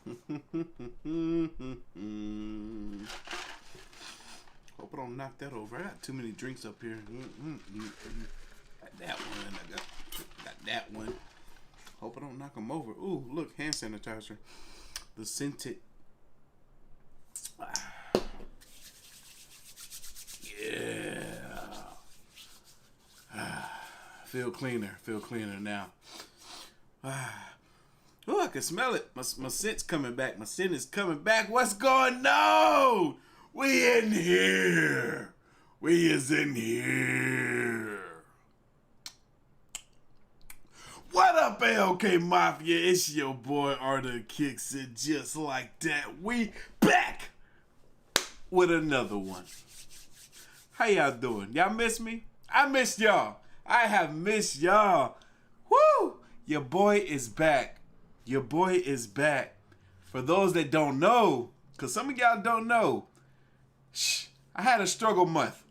Hope I don't knock that over. I got too many drinks up here. Got that one. I got that one. Hope I don't knock them over. Ooh, look, hand sanitizer. The scented. Yeah. Feel cleaner. Feel cleaner now. Oh, I can smell it. My scent's coming back. My scent is coming back. What's going on? We in here. We is in here. What up, AOK Mafia? It's your boy Artofkickz, and just like that, we back with another one. How y'all doing? Y'all miss me? I missed y'all. I have missed y'all. Woo! Your boy is back. Your boy is back. For those that don't know, because some of y'all don't know, I had a struggle month.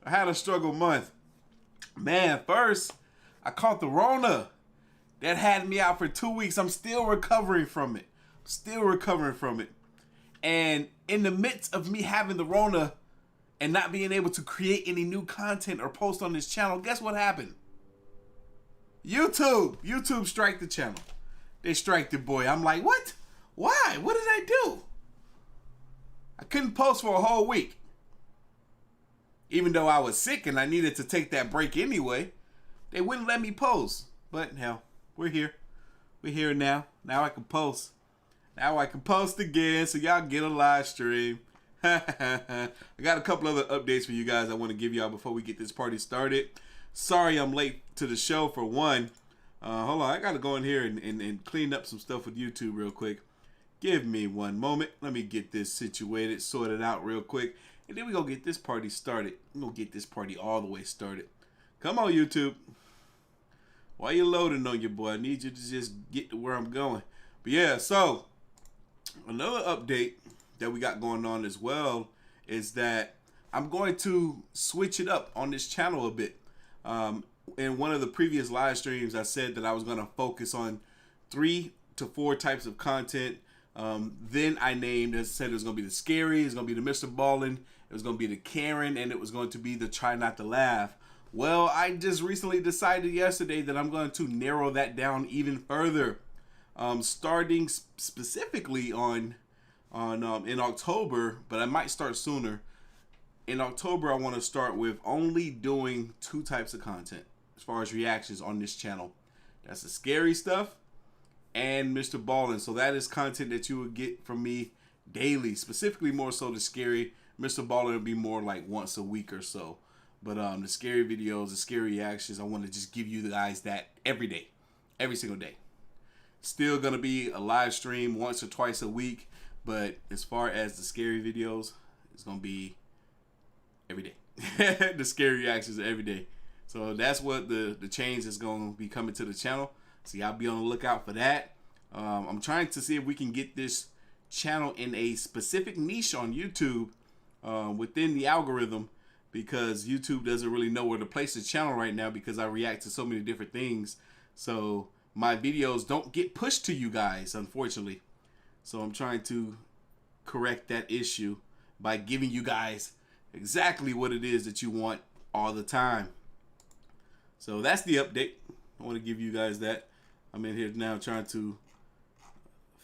Man, first, I caught the Rona. That had me out for 2 weeks. I'm still recovering from it. And in the midst of me having the Rona and not being able to create any new content or post on this channel, guess what happened? YouTube striked the channel. They striked the boy. I'm like, what? Why? What did I do? I couldn't post for a whole week. Even though I was sick and I needed to take that break anyway, they wouldn't let me post. But hell, we're here. We're here now. Now I can post. Now I can post again so y'all get a live stream. I got a couple other updates for you guys I want to give y'all before we get this party started. Sorry I'm late to the show for one. Hold on, I got to go in here and clean up some stuff with YouTube real quick. Give me one moment. Let me get this situated, sorted out real quick. And then we're going to get this party started. We're going to get this party all the way started. Come on, YouTube. While you're loading on your boy, I need you to just get to where I'm going. But yeah, so another update that we got going on as well is that I'm going to switch it up on this channel a bit. In one of the previous live streams, I said that I was going to focus on 3 to 4 types of content. Then I named, as I said, it was going to be the scary, it was going to be the Mr. Ballin', it was going to be the Karen, and it was going to be the try not to laugh. Well, I just recently decided yesterday that I'm going to narrow that down even further. Starting specifically in October, but I might start sooner. In October, I want to start with only doing 2 types of content as far as reactions on this channel. That's the scary stuff and Mr. Ballin'. So that is content that you would get from me daily, specifically more so the scary. Mr. Ballin' will be more like once a week or so. But the scary videos, the scary reactions, I want to just give you guys that every day, every single day. Still going to be a live stream once or twice a week. But as far as the scary videos, it's going to be every day. The scary reactions are every day. So that's what the change is going to be coming to the channel. So y'all be on the lookout for that. I'm trying to see if we can get this channel in a specific niche on YouTube within the algorithm, because YouTube doesn't really know where to place the channel right now because I react to so many different things. So my videos don't get pushed to you guys, unfortunately. So I'm trying to correct that issue by giving you guys exactly what it is that you want all the time. So that's the update. I want to give you guys that. I'm in here now trying to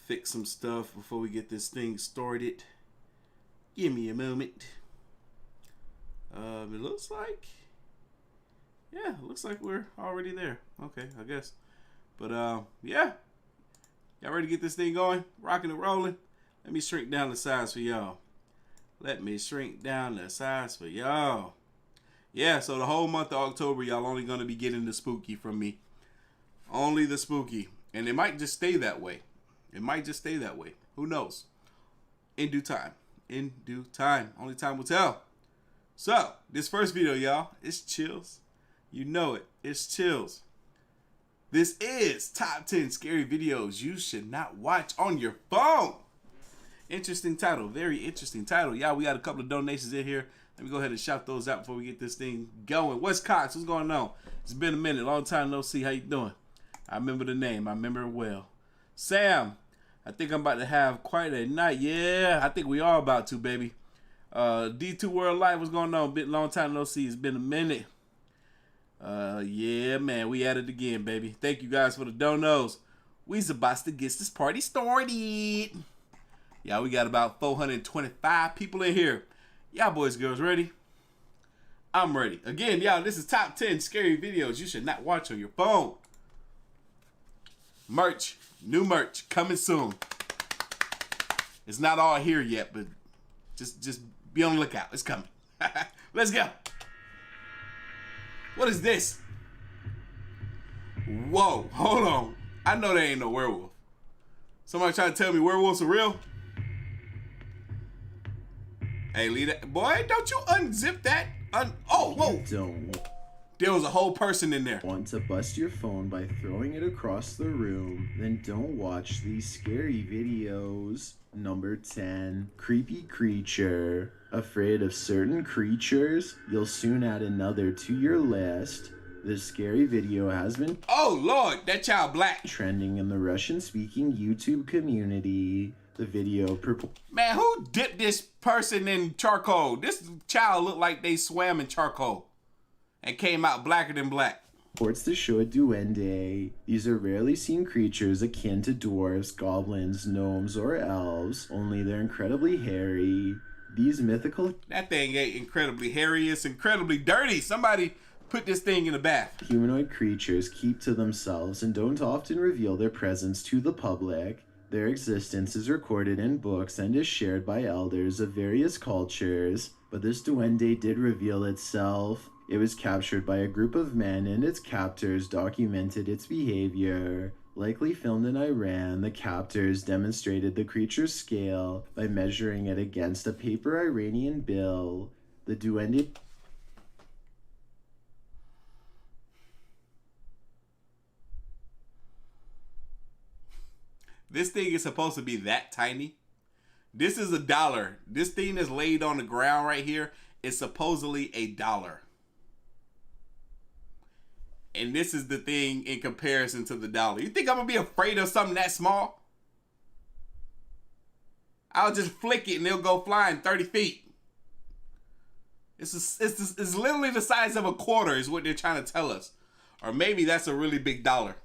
fix some stuff before we get this thing started. Give me a moment. It looks like, yeah, it looks like we're already there. Okay, I guess. But yeah, y'all ready to get this thing going? Rocking and rolling. Let me shrink down the size for y'all. Yeah, so the whole month of October, y'all only going to be getting the spooky from me. Only the spooky. And it might just stay that way. Who knows? In due time. Only time will tell. So, this first video, y'all, it's chills. You know it. It's chills. This is top 10 scary videos you should not watch on your phone. Interesting title. Very interesting title. Y'all, we got a couple of donations in here. Let me go ahead and shout those out before we get this thing going. Wes Cox, what's going on? It's been a minute. Long time no see. How you doing? I remember the name. I remember it well. Sam, I think I'm about to have quite a night. Yeah, I think we are about to, baby. D2 World Life, what's going on? Been long time no see. It's been a minute. Yeah, man, we at it again, baby. Thank you guys for the donos. We's about to get this party started. Yeah, we got about 425 people in here. Y'all boys, girls, ready? I'm ready. Again, y'all, this is top 10 scary videos you should not watch on your phone. Merch, new merch, coming soon. It's not all here yet, but just be on the lookout. It's coming. Let's go. What is this? Whoa, hold on. I know there ain't no werewolf. Somebody trying to tell me werewolves are real? Hey, leave that. Boy, don't you unzip that. Oh, whoa. Don't There was a whole person in there. want to bust your phone by throwing it across the room, then don't watch these scary videos. Number 10. Creepy creature. Afraid of certain creatures? You'll soon add another to your list. This scary video has been Oh, Lord, that child black. trending in the Russian-speaking YouTube community. The video Man, who dipped this person in charcoal? This child looked like they swam in charcoal and came out blacker than black. purports to show a duende. These are rarely seen creatures akin to dwarves, goblins, gnomes, or elves, only they're incredibly hairy. These mythical That thing ain't incredibly hairy. It's incredibly dirty. Somebody put this thing in the bath. humanoid creatures keep to themselves and don't often reveal their presence to the public. Their existence is recorded in books and is shared by elders of various cultures, but this duende did reveal itself. It was captured by a group of men and its captors documented its behavior. Likely filmed in Iran, the captors demonstrated the creature's scale by measuring it against a paper Iranian bill. The duende This thing is supposed to be that tiny. This is $1. This thing that's laid on the ground right here is supposedly $1. And this is the thing in comparison to the dollar. You think I'm gonna be afraid of something that small? I'll just flick it and it'll go flying 30 feet. It's literally the size of a quarter is what they're trying to tell us. Or maybe that's a really big dollar.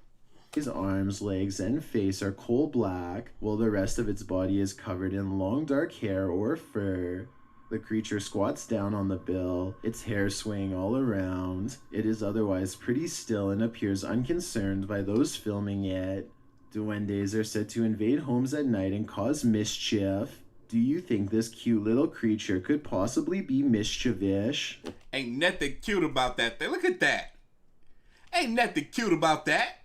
His arms, legs, and face are coal black, while the rest of its body is covered in long dark hair or fur. The creature squats down on the bill, its hair swaying all around. It is otherwise pretty still and appears unconcerned by those filming it. Duendes are said to invade homes at night and cause mischief. Do you think this cute little creature could possibly be mischievous? Ain't nothing cute about that thing. Look at that. Ain't nothing cute about that.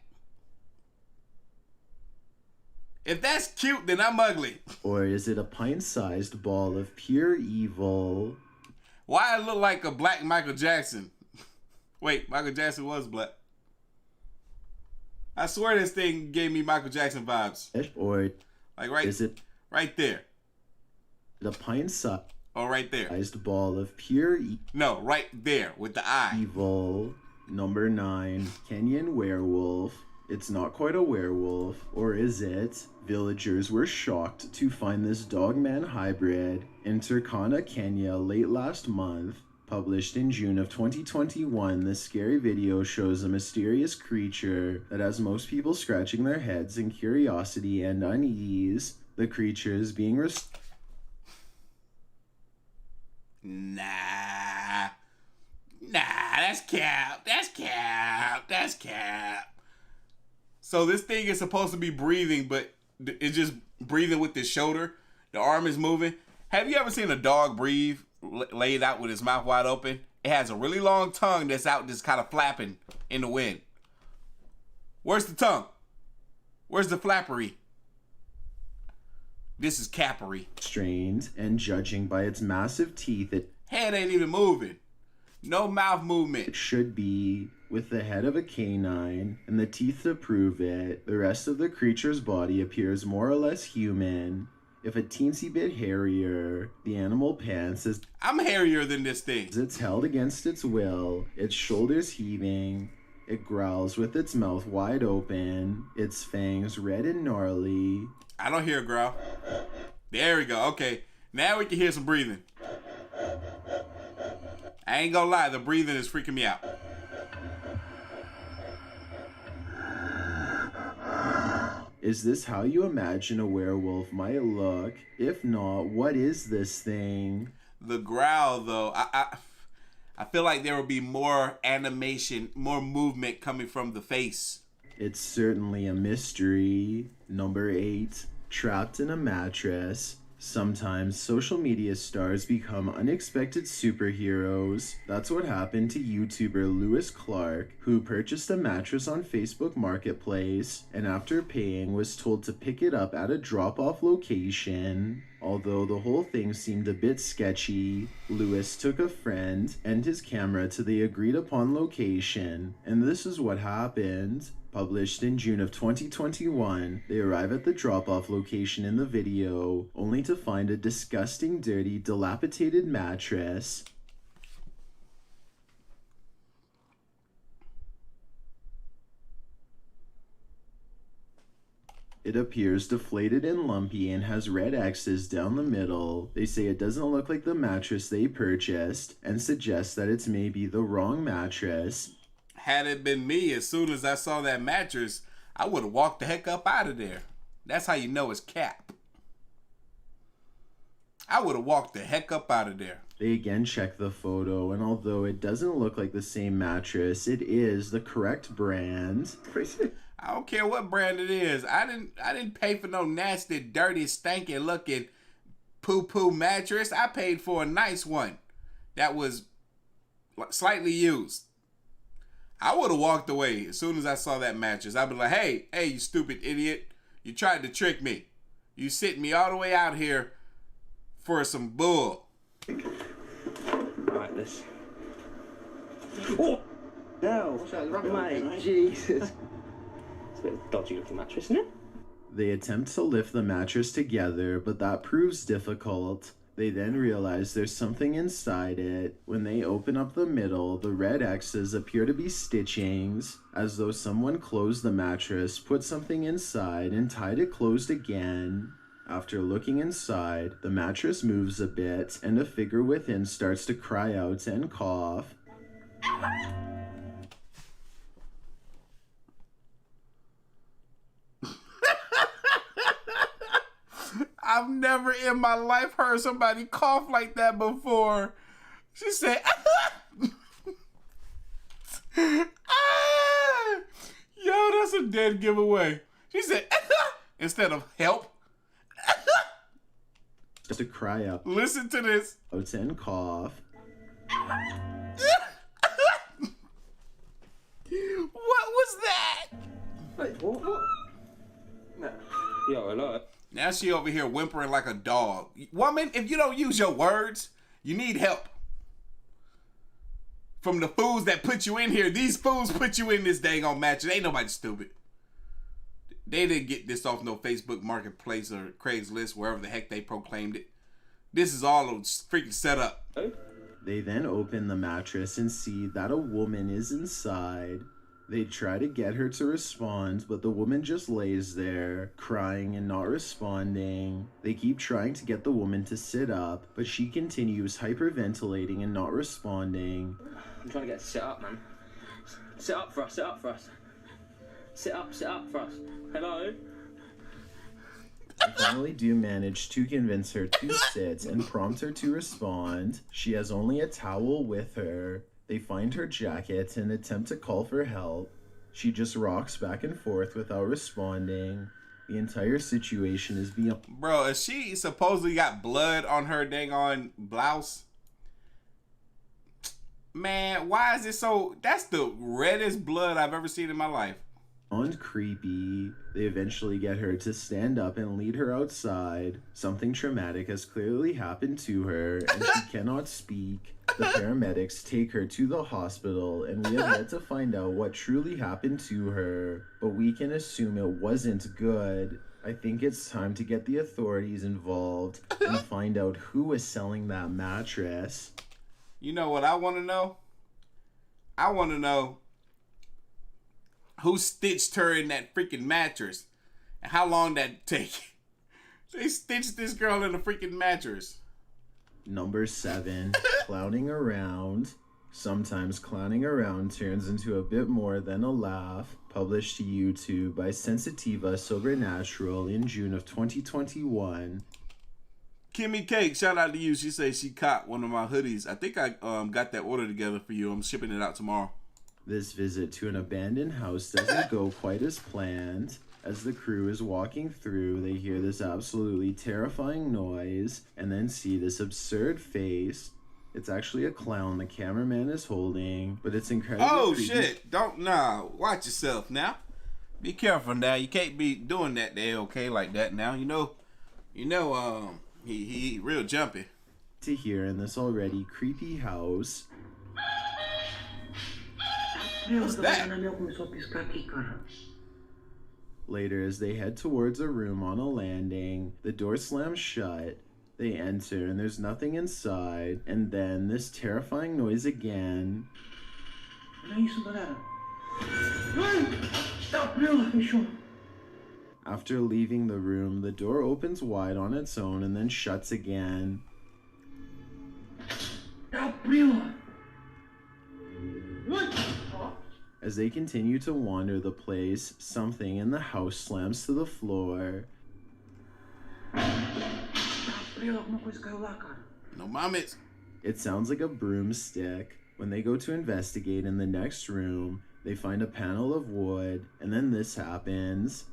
If that's cute, then I'm ugly. Or is it a pint-sized ball of pure evil? Why it look like a black Michael Jackson? Wait, Michael Jackson was black. I swear this thing gave me Michael Jackson vibes. Or Like is it right there. a pint-sized Oh, right there. ball of pure No, right there with the eye. evil? Number 9, Kenyan werewolf. It's not quite a werewolf, or is it? Villagers were shocked to find this dog-man hybrid in Turkana, Kenya late last month. Published in June of 2021, this scary video shows a mysterious creature that has most people scratching their heads in curiosity and unease. The creature is being Nah, that's cap. That's cap. That's cap. So this thing is supposed to be breathing, but it's just breathing with the shoulder. The arm is moving. Have you ever seen a dog breathe laid out with his mouth wide open? It has a really long tongue that's out just kind of flapping in the wind. Where's the tongue? Where's the flappery? This is cappery. strained, and judging by its massive teeth, Head ain't even moving. No mouth movement. it should be, with the head of a canine and the teeth to prove it. The rest of the creature's body appears more or less human, if a teensy bit hairier. The animal pants as I'm hairier than this thing. it's held against its will, its shoulders heaving. It growls with its mouth wide open, its fangs red and gnarly. I don't hear a growl. There we go. Okay. Now we can hear some breathing. I ain't gonna lie. The breathing is freaking me out. Is this how you imagine a werewolf might look? If not, what is this thing? The growl, though, I feel like there will be more animation, more movement coming from the face. It's certainly a mystery. Number 8. Trapped in a mattress. Sometimes social media stars become unexpected superheroes. That's what happened to YouTuber Lewis Clark, who purchased a mattress on Facebook Marketplace and after paying was told to pick it up at a drop-off location. Although the whole thing seemed a bit sketchy, Lewis took a friend and his camera to the agreed upon location, and this is what happened. Published in June of 2021, they arrive at the drop-off location in the video, only to find a disgusting, dirty, dilapidated mattress. It appears deflated and lumpy and has red X's down the middle. They say it doesn't look like the mattress they purchased and suggest that it's maybe the wrong mattress. Had it been me, as soon as I saw that mattress, I would have walked the heck up out of there. That's how you know it's cap. I would have walked the heck up out of there. They again check the photo, and although it doesn't look like the same mattress, it is the correct brand. I don't care what brand it is. I didn't pay for no nasty, dirty, stanky looking poo-poo mattress. I paid for a nice one that was slightly used. I would have walked away as soon as I saw that mattress. I'd be like, hey, you stupid idiot. You tried to trick me. You sent me all the way out here for some bull. Right, this. Oh! No, mate, Jesus. It's a bit of a dodgy looking mattress, isn't it? They attempt to lift the mattress together, but that proves difficult. They then realize there's something inside it. When they open up the middle, the red X's appear to be stitchings, as though someone closed the mattress, put something inside, and tied it closed again. After looking inside, the mattress moves a bit, and a figure within starts to cry out and cough. I've never in my life heard somebody cough like that before. She said, ah! Yo, that's a dead giveaway. She said, instead of help. Just to cry out. Listen to this. And cough. What was that? Wait, what? No. Yo, hello. Now she over here whimpering like a dog. Woman, if you don't use your words, you need help. From the fools that put you in here, these fools put you in this dang on mattress. Ain't nobody stupid. They didn't get this off no Facebook Marketplace or Craigslist, wherever the heck they proclaimed it. This is all freaking set up. They then open the mattress and see that a woman is inside. They try to get her to respond, but the woman just lays there, crying and not responding. They keep trying to get the woman to sit up, but she continues hyperventilating and not responding. I'm trying to get her to sit up, man. Sit up for us, sit up for us. Sit up for us. Hello? They finally do manage to convince her to sit and prompt her to respond. She has only a towel with her. They find her jacket and attempt to call for help. She just rocks back and forth without responding. The entire situation is beyond... Bro, is she supposedly got blood on her dang on blouse? Man, why is it so... That's the reddest blood I've ever seen in my life. And creepy. They eventually get her to stand up and lead her outside. Something traumatic has clearly happened to her, and she cannot speak. The paramedics take her to the hospital, and we have yet to find out what truly happened to her, but we can assume it wasn't good. I think it's time to get the authorities involved and find out who was selling that mattress. You know what I want to know? I want to know who stitched her in that freaking mattress and how long that take. They stitched this girl in a freaking mattress. Number 7, clowning around. Sometimes clowning around turns into a bit more than a laugh. Published to YouTube by Sensitiva Sobrenatural in June of 2021. Kimmy Cake, shout out to you. She says she caught one of my hoodies. I think I got that order together for you. I'm shipping it out tomorrow. This visit to an abandoned house doesn't go quite as planned. As the crew is walking through, they hear this absolutely terrifying noise and then see this absurd face. It's actually a clown the cameraman is holding, but it's incredible. Oh shit! Watch yourself now. Be careful now. You can't be doing that to AOK like that now. He real jumpy. To hear in this already creepy house. What's that? Later, as they head towards a room on a landing, the door slams shut. They enter and there's nothing inside, and then this terrifying noise again. After leaving the room, the door opens wide on its own and then shuts again. As they continue to wander the place, something in the house slams to the floor. No mames. It sounds like a broomstick. When they go to investigate in the next room, they find a panel of wood, and then this happens.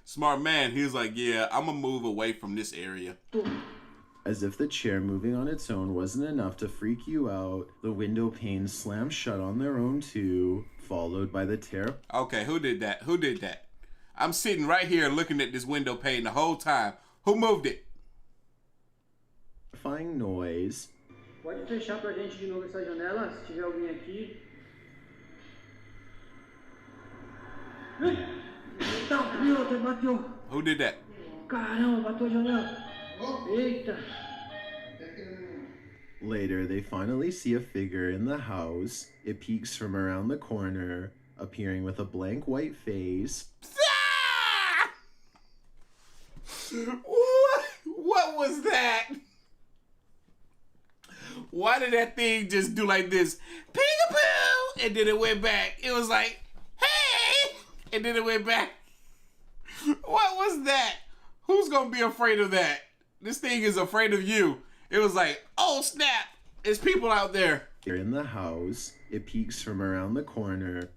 Smart man. He was like, yeah, I'm gonna move away from this area. As if the chair moving on its own wasn't enough to freak you out, the window panes slam shut on their own too, followed by the Okay, who did that? I'm sitting right here looking at this window pane the whole time. Who moved it? terrifying noise. Pode fechar pra gente de novo essa janela, se tiver alguém aqui. Eita, meu, bateu. Who did that? Caramba, bateu a janela. Eita. Later, they finally see a figure in the house. It peeks from around the corner, appearing with a blank white face. What was that? Why did that thing just do like this? Peekaboo! And then it went back. It was like, hey! And then it went back. What was that? Who's gonna be afraid of that? This thing is afraid of you. It was like, oh snap! There's people out there. Here in the house, it peeks from around the corner.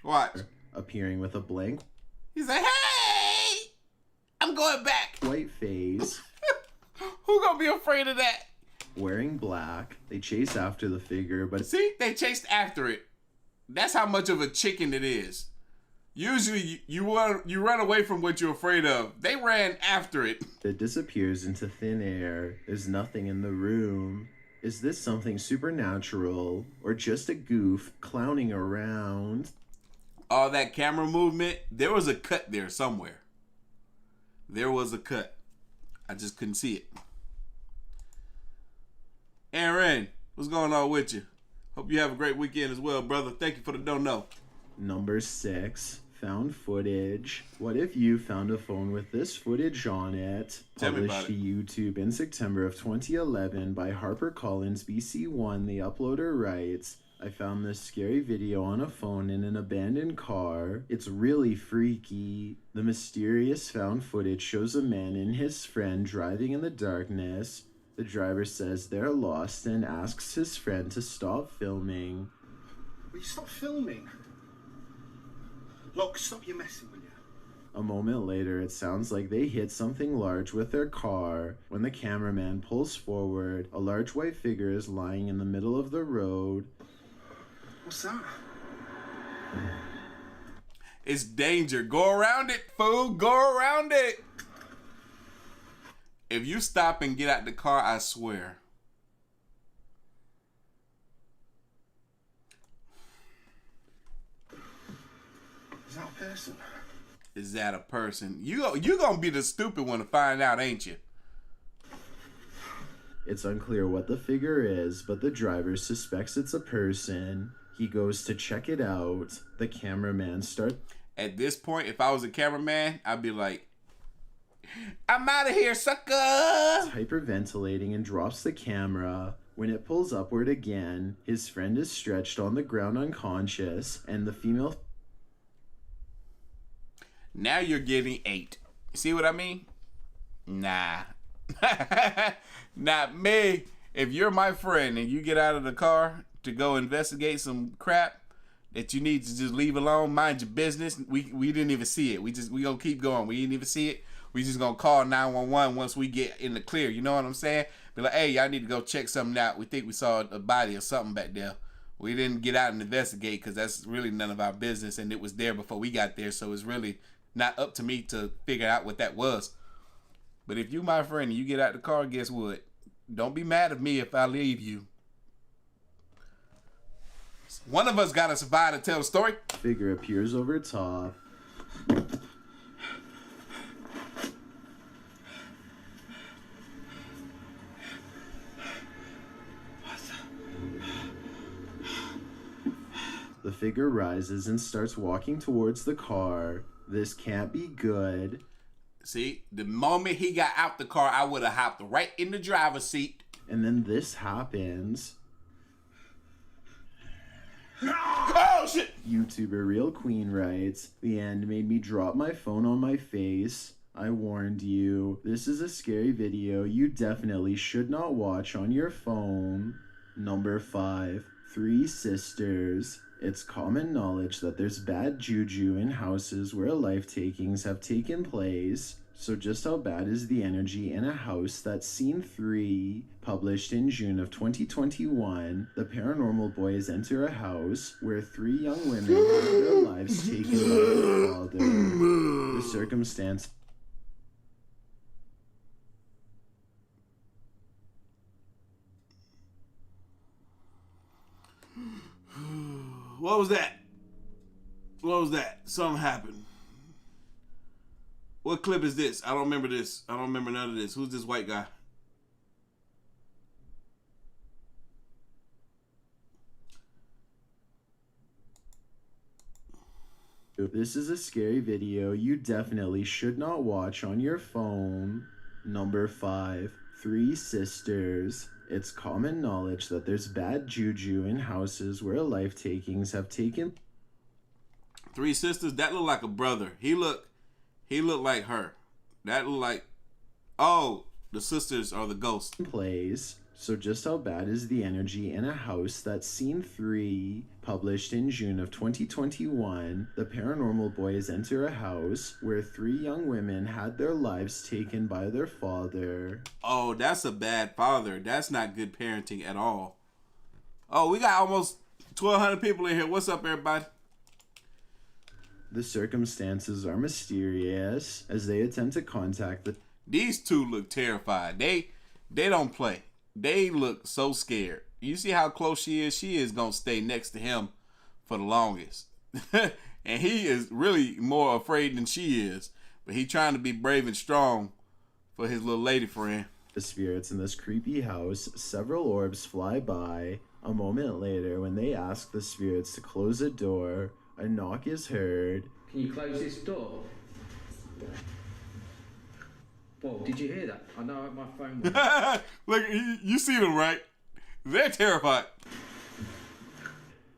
Watch. Appearing with a blank. He's like, hey! I'm going back. White face. Who gonna be afraid of that? Wearing black, they chase after the figure, but see, they chased after it. That's how much of a chicken it is. Usually, you run away from what you're afraid of. They ran after it. It disappears into thin air. There's nothing in the room. Is this something supernatural or just a goof clowning around? All that camera movement, there was a cut there somewhere. There was a cut. I just couldn't see it. Aaron, what's going on with you? Hope you have a great weekend as well, brother. Thank you for the don't know. Number 6, found footage. What if you found a phone with this footage on it? Tell me Published about to it. YouTube in September of 2011 by HarperCollins BC1, the uploader writes, I found this scary video on a phone in an abandoned car. It's really freaky. The mysterious found footage shows a man and his friend driving in the darkness. The driver says they're lost and asks his friend to stop filming. Will you stop filming? Look, stop your messing, will you? A moment later, it sounds like they hit something large with their car. When the cameraman pulls forward, a large white figure is lying in the middle of the road. What's that? It's danger. Go around it, fool. Go around it. If you stop and get out the car, I swear. Is that a person? Is that a person? You gonna be the stupid one to find out, ain't you? It's unclear what the figure is, but the driver suspects it's a person. He goes to check it out. The cameraman starts... At this point, if I was a cameraman, I'd be like, I'm out of here, sucker! hyperventilating and drops the camera. When it pulls upward again, his friend is stretched on the ground unconscious, and the female... Now you're getting 8. See what I mean? Nah. Not me. If you're my friend and you get out of the car to go investigate some crap that you need to just leave alone, mind your business. We didn't even see it. We gonna keep going. We didn't even see it. We just gonna call 911 once we get in the clear. You know what I'm saying? Be like, hey, y'all need to go check something out. We think we saw a body or something back there. We didn't get out and investigate because that's really none of our business, and it was there before we got there, so it's really not up to me to figure out what that was. But if you my friend and you get out the car, guess what? Don't be mad at me if I leave you. One of us gotta survive to tell the story. Figure appears over top. The figure rises and starts walking towards the car. This can't be good. See, the moment he got out the car, I would have hopped right in the driver's seat. And then this happens. Oh, shit! YouTuber Real Queen writes, the end made me drop my phone on my face. I warned you. This is a scary video you definitely should not watch on your phone. Number 5. 3 sisters. It's common knowledge that there's bad juju in houses where life takings have taken place. So just how bad is the energy in a house that's seen 3? Published in June of 2021, the paranormal boys enter a house where 3 young women have their lives taken by their father. The circumstance... What was that? What was that? Something happened. What clip is this? I don't remember this. I don't remember none of this. Who's this white guy? This is a scary video you definitely should not watch on your phone. Number 5. 3 sisters. It's common knowledge that there's bad juju in houses where life takings have taken... 3 sisters? That looked like a brother. He looked like her. That looked like... Oh, the sisters are the ghosts. Plays. So just how bad is the energy in a house that's seen 3? Published in June of 2021, the paranormal boys enter a house where 3 young women had their lives taken by their father. Oh, that's a bad father. That's not good parenting at all. Oh, we got almost 1,200 people in here. What's up, everybody? The circumstances are mysterious as they attempt to contact the... These 2 look terrified. They don't play. They look so scared. You see how close she is? She is going to stay next to him for the longest. And he is really more afraid than she is. But he trying to be brave and strong for his little lady friend. The spirits in this creepy house, several orbs fly by. A moment later, when they ask the spirits to close a door, a knock is heard. Can you close this door? Whoa, did you hear that? I know my phone was... Look, you see them, right? They're terrified.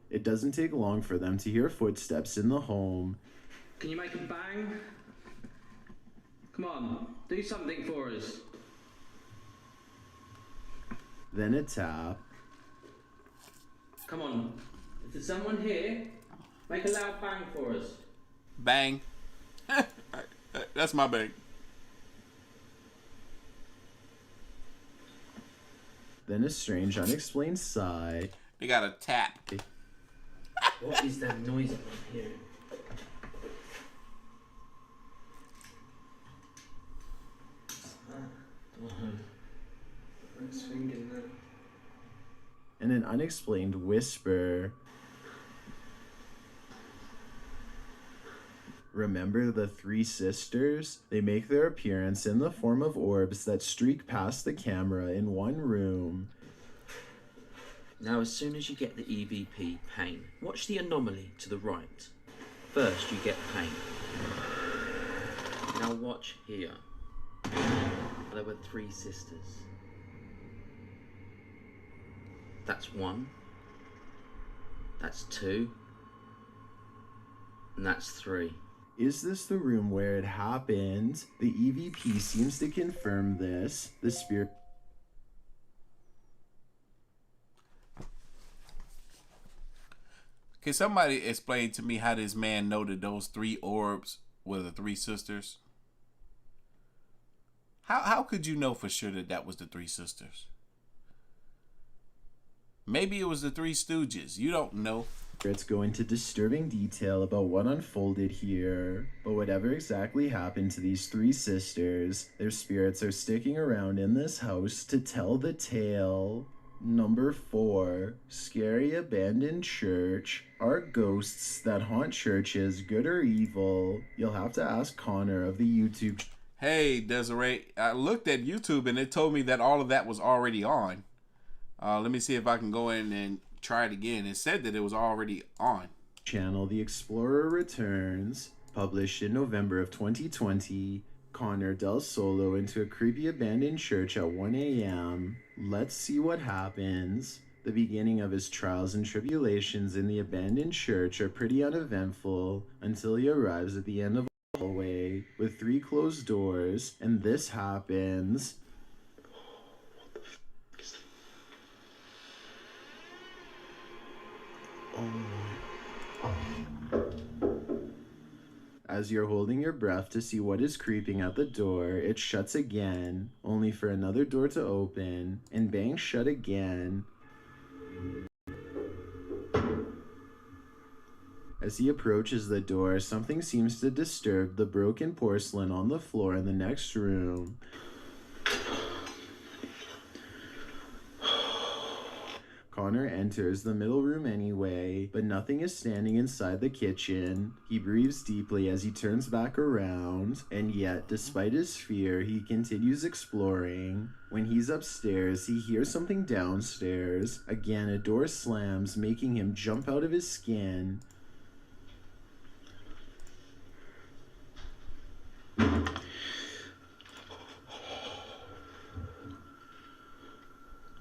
It doesn't take long for them to hear footsteps in the home. Can you make a bang? Come on, do something for us. Then a tap. Come on, if there's someone here, make a loud bang for us. Bang. That's my bang. Then a strange, unexplained sigh. They got a tap. What is that noise I'm hearing? And an unexplained whisper. Remember the three sisters? They make their appearance in the form of orbs that streak past the camera in one room. Now, as soon as you get the EVP pane, watch the anomaly to the right. First, you get pane. Now watch here. There were three sisters. That's one. That's two. And that's three. Is this the room where it happened? The EVP seems to confirm this. The spirit... Can somebody explain to me how this man noted those three orbs were the three sisters? How could you know for sure that that was the three sisters? Maybe it was the Three Stooges. You don't know. Let's go into disturbing detail about what unfolded here. But whatever exactly happened to these three sisters, their spirits are sticking around in this house to tell the tale. Number 4, scary abandoned church. Are ghosts that haunt churches good or evil? You'll have to ask Connor of the YouTube. Hey, Desiree, I looked at YouTube and it told me that all of that was already on. Let me see if I can go in and try it again. It said that it was already on. Channel The Explorer Returns, published in November of 2020. Connor delves solo into a creepy abandoned church at 1 a.m. Let's see what happens. The beginning of his trials and tribulations in the abandoned church are pretty uneventful until he arrives at the end of a hallway with 3 closed doors, and this happens. As you're holding your breath to see what is creeping at the door, it shuts again, only for another door to open, and bangs shut again. As he approaches the door, something seems to disturb the broken porcelain on the floor in the next room. Connor enters the middle room anyway, but nothing is standing inside the kitchen. He breathes deeply as he turns back around, and yet, despite his fear, he continues exploring. When he's upstairs, he hears something downstairs. Again, a door slams, making him jump out of his skin.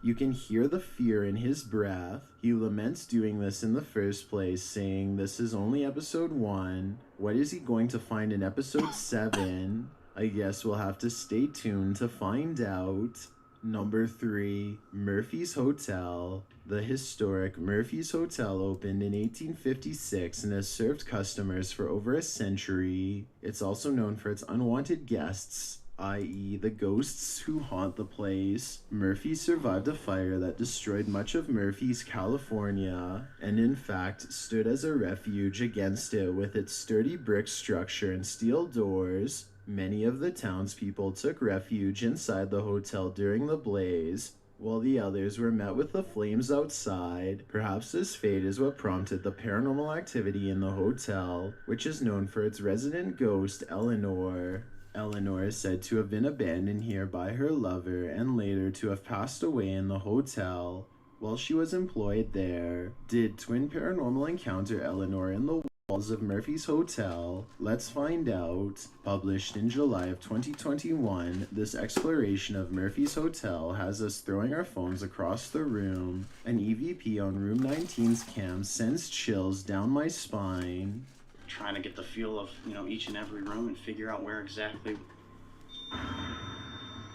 You can hear the fear in his breath. He laments doing this in the first place, saying this is only episode 1. What is he going to find in episode 7? I guess we'll have to stay tuned to find out. Number 3, Murphy's Hotel. The historic Murphy's Hotel opened in 1856 and has served customers for over a century. It's also known for its unwanted guests, i.e. the ghosts who haunt the place. Murphy survived a fire that destroyed much of Murphy's, California, and in fact stood as a refuge against it with its sturdy brick structure and steel doors. Many of the townspeople took refuge inside the hotel during the blaze, while the others were met with the flames outside. Perhaps this fate is what prompted the paranormal activity in the hotel, which is known for its resident ghost, Eleanor. Eleanor is said to have been abandoned here by her lover and later to have passed away in the hotel while she was employed there. Did twin paranormal encounter Eleanor in the walls of Murphy's Hotel? Let's find out. Published in July of 2021, this exploration of Murphy's Hotel has us throwing our phones across the room. An EVP on room 19's cam sends chills down my spine. Trying to get the feel of, each and every room and figure out where exactly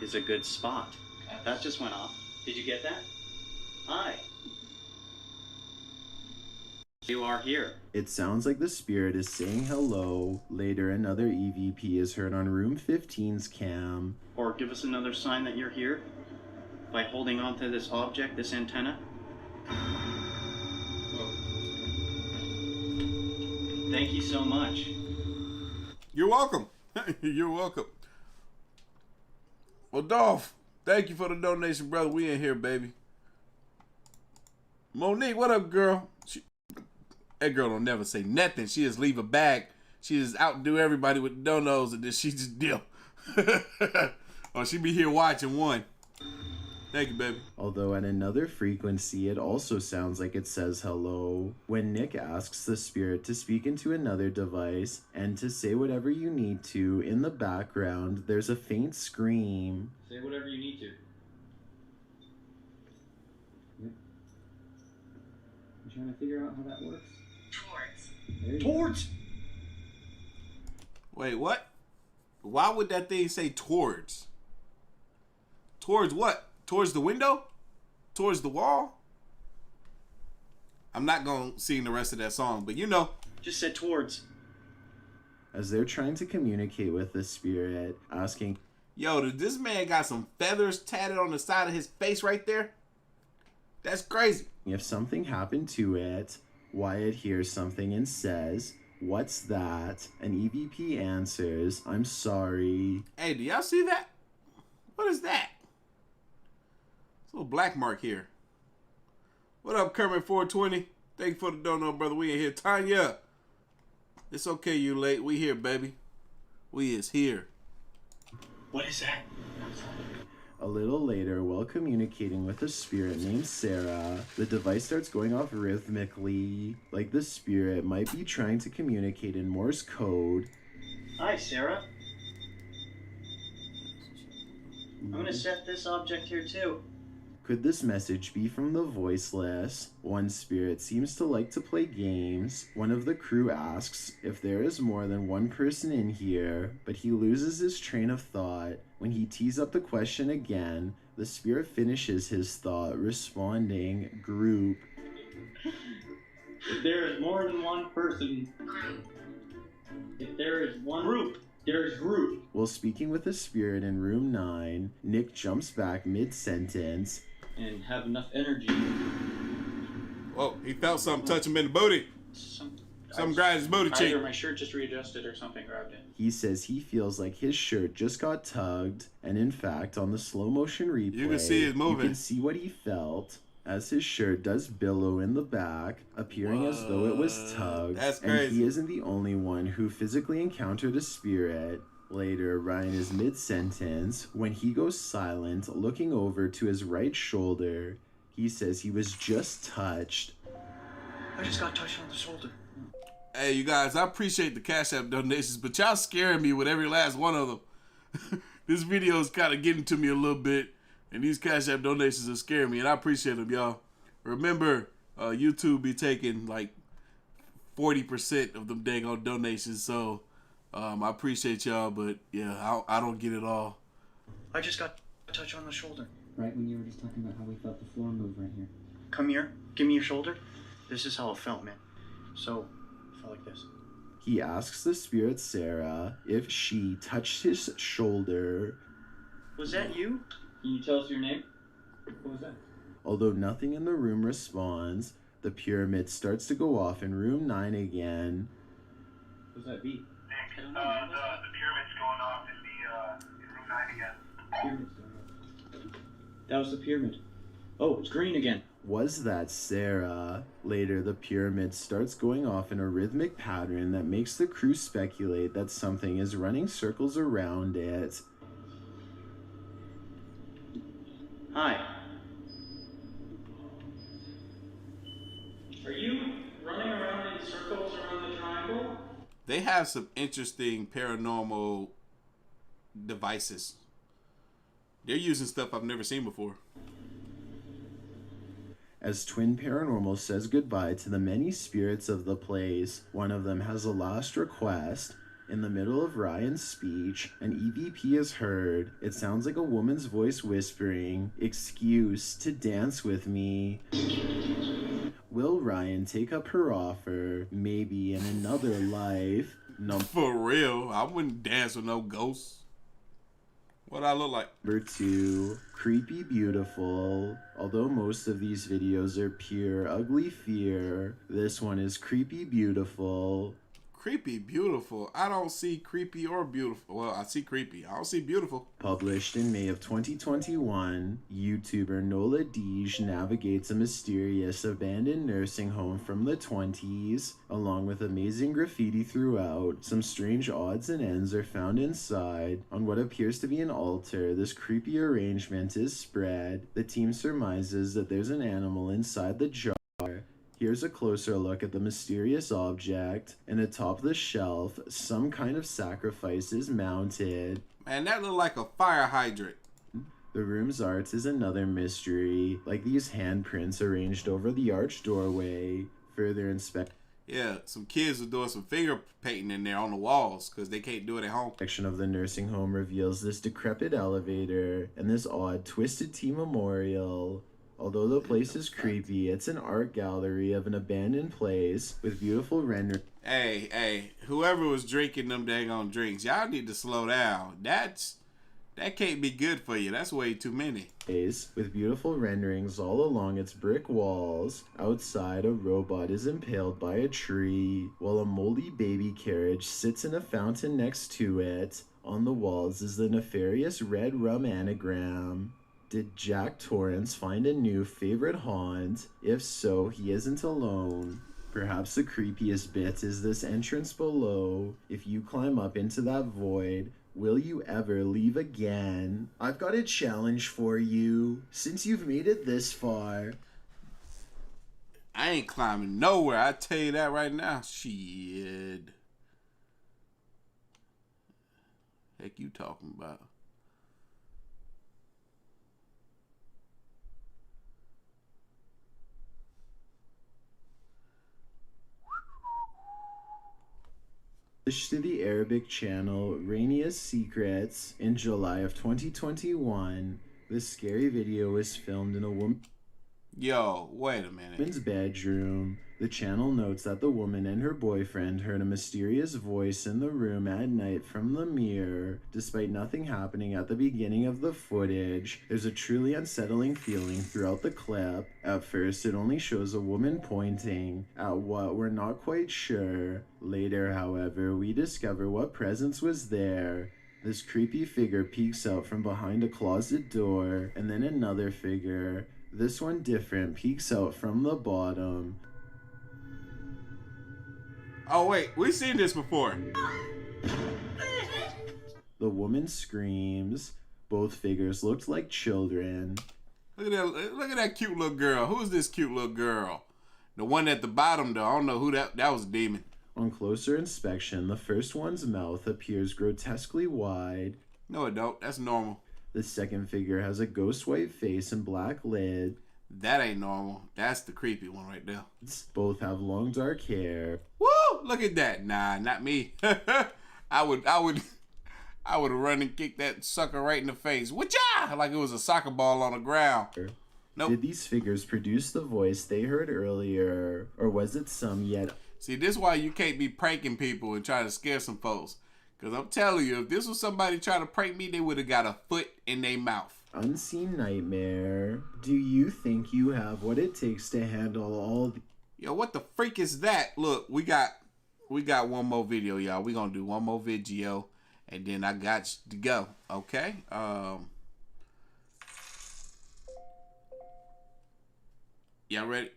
is a good spot. That just went off. Did you get that? Hi. You are here. It sounds like the spirit is saying hello. Later, another EVP is heard on room 15's cam. Or give us another sign that you're here by holding on to this object, this antenna. Thank you so much. You're welcome. You're welcome. Well, Dolph, thank you for the donation, brother. We in here, baby. Monique, what up, girl? That girl don't never say nothing. She just leave a bag. she just outdo everybody with donos, and then she just dip. Or she be here watching one. Thank you, baby. Although at another frequency, it also sounds like it says hello. When Nick asks the spirit to speak into another device and to say whatever you need to, in the background, there's a faint scream. Say whatever you need to. Yep. I'm trying to figure out how that works. Towards! Wait, what? Why would that thing say towards? Towards what? Towards the window? Towards the wall? I'm not going to sing the rest of that song, but you know. Just said towards. As they're trying to communicate with the spirit, asking, Yo, did this man got some feathers tatted on the side of his face right there? That's crazy. if something happened to it. Wyatt hears something and says, "What's that?" And EVP answers, "I'm sorry." Hey, do y'all see that? What is that? It's a little black mark here. What up, Kermit 420? Thank you for the dono, brother. We in here. Tanya, it's okay you late. We here, baby. We is here. What is that? A little later, while communicating with a spirit named Sarah, the device starts going off rhythmically, like the spirit might be trying to communicate in Morse code. Hi, Sarah. I'm gonna set this object here too. Could this message be from the voiceless? One spirit seems to like to play games. One of the crew asks if there is more than one person in here, but he loses his train of thought. When he tees up the question again, the spirit finishes his thought, responding, "Group." If there is more than one person, if there is one group, there's group. While speaking with a spirit in room 9, Nick jumps back mid-sentence. And have enough energy. Whoa, he felt something touch him in the booty. Some grabbed his booty cheek. Either my shirt just readjusted or something grabbed it. He says he feels like his shirt just got tugged, and in fact, on the slow motion replay, You can see it moving. You can see what he felt as his shirt does billow in the back, appearing as though it was tugged. That's and crazy. he isn't the only one who physically encountered a spirit. Later, Ryan is mid-sentence when he goes silent, looking over to his right shoulder. He says he was just touched. I just got touched on the shoulder. Hey, you guys, I appreciate the Cash App donations, but y'all scaring me with every last one of them. This video is kind of getting to me a little bit, and these Cash App donations are scaring me, and I appreciate them, y'all. Remember, YouTube be taking like 40% of them dang on donations, so I appreciate y'all, but yeah, I don't get it all. I just got touched on the shoulder. Right when you were just talking about how we felt the floor move right here. Come here. Give me your shoulder. This is how it felt, man. So, it felt like this. He asks the spirit Sarah if she touched his shoulder. Was that you? Can you tell us your name? What was that? Although nothing in the room responds, the pyramid starts to go off in room 9 again. What was that beat? The pyramid's going off in room 9 again. Pyramid's going off. That was the pyramid. Oh, it's green again. Was that Sarah? Later, the pyramid starts going off in a rhythmic pattern that makes the crew speculate that something is running circles around it. Hi. Are you running around in circles around the triangle? They have some interesting paranormal devices. They're using stuff I've never seen before. As Twin Paranormal says goodbye to the many spirits of the place, one of them has a last request. In the middle of Ryan's speech, an EVP is heard. It sounds like a woman's voice whispering, "Excuse to dance with me." Will Ryan take up her offer, maybe in another life? For real, I wouldn't dance with no ghosts. What I look like? Number 2, Creepy Beautiful. Although most of these videos are pure ugly fear, this one is Creepy Beautiful. Creepy, beautiful. I don't see creepy or beautiful. Well, I see creepy. I don't see beautiful. Published in May of 2021, YouTuber Nola Deej navigates a mysterious abandoned nursing home from the 20s, along with amazing graffiti throughout. Some strange odds and ends are found inside. On what appears to be an altar, this creepy arrangement is spread. The team surmises that there's an animal inside the jar. Here's a closer look at the mysterious object, and atop the shelf, some kind of sacrifice is mounted. Man, that looked like a fire hydrant. The room's art is another mystery, like these handprints arranged over the arched doorway. Further inspection Yeah, some kids are doing some finger painting in there on the walls because they can't do it at home. section of the nursing home reveals this decrepit elevator and this odd Twisted Tea memorial. Although the place is creepy, it's an art gallery of an abandoned place with beautiful renderings. Hey, whoever was drinking them daggone drinks, y'all need to slow down. That can't be good for you. That's way too many. With beautiful renderings all along its brick walls. Outside, a robot is impaled by a tree, while a moldy baby carriage sits in a fountain next to it. On the walls is the nefarious red rum anagram. Did Jack Torrance find a new favorite haunt? If so, he isn't alone. Perhaps the creepiest bit is this entrance below. If you climb up into that void, will you ever leave again? I've got a challenge for you. Since you've made it this far, I ain't climbing nowhere. I tell you that right now. Shit. Heck you talking about? to the Arabic channel Rainia's Secrets in July of 2021. This scary video was filmed in a woman's Yo, wait a minute. bedroom. The channel notes that the woman and her boyfriend heard a mysterious voice in the room at night from the mirror. Despite nothing happening at the beginning of the footage, there's a truly unsettling feeling throughout the clip. At first, it only shows a woman pointing at what we're not quite sure. Later, however, we discover what presence was there. This creepy figure peeks out from behind a closet door, and then another figure, this one different, peeks out from the bottom. Oh wait, we've seen this before. The woman screams. Both figures looked like children. Look at that cute little girl. Who is this cute little girl? The one at the bottom though, I don't know who that was a demon. On closer inspection, the first one's mouth appears grotesquely wide. No it don't, that's normal. The second figure has a ghost white face and black lid. That ain't normal. That's the creepy one right there. Both have long dark hair. Woo! Look at that. Nah, not me. I would have run and kicked that sucker right in the face. Whatcha? Like it was a soccer ball on the ground. Nope. Did these figures produce the voice they heard earlier, or was it some yet? See, this is why you can't be pranking people and trying to scare some folks. Because I'm telling you, if this was somebody trying to prank me, they would have got a foot in their mouth. Unseen nightmare. Do you think you have what it takes to handle all the... Yo, what the freak is that? Look, we got one more video, y'all. We gonna do one more video, and then I got to go. Okay. Y'all ready?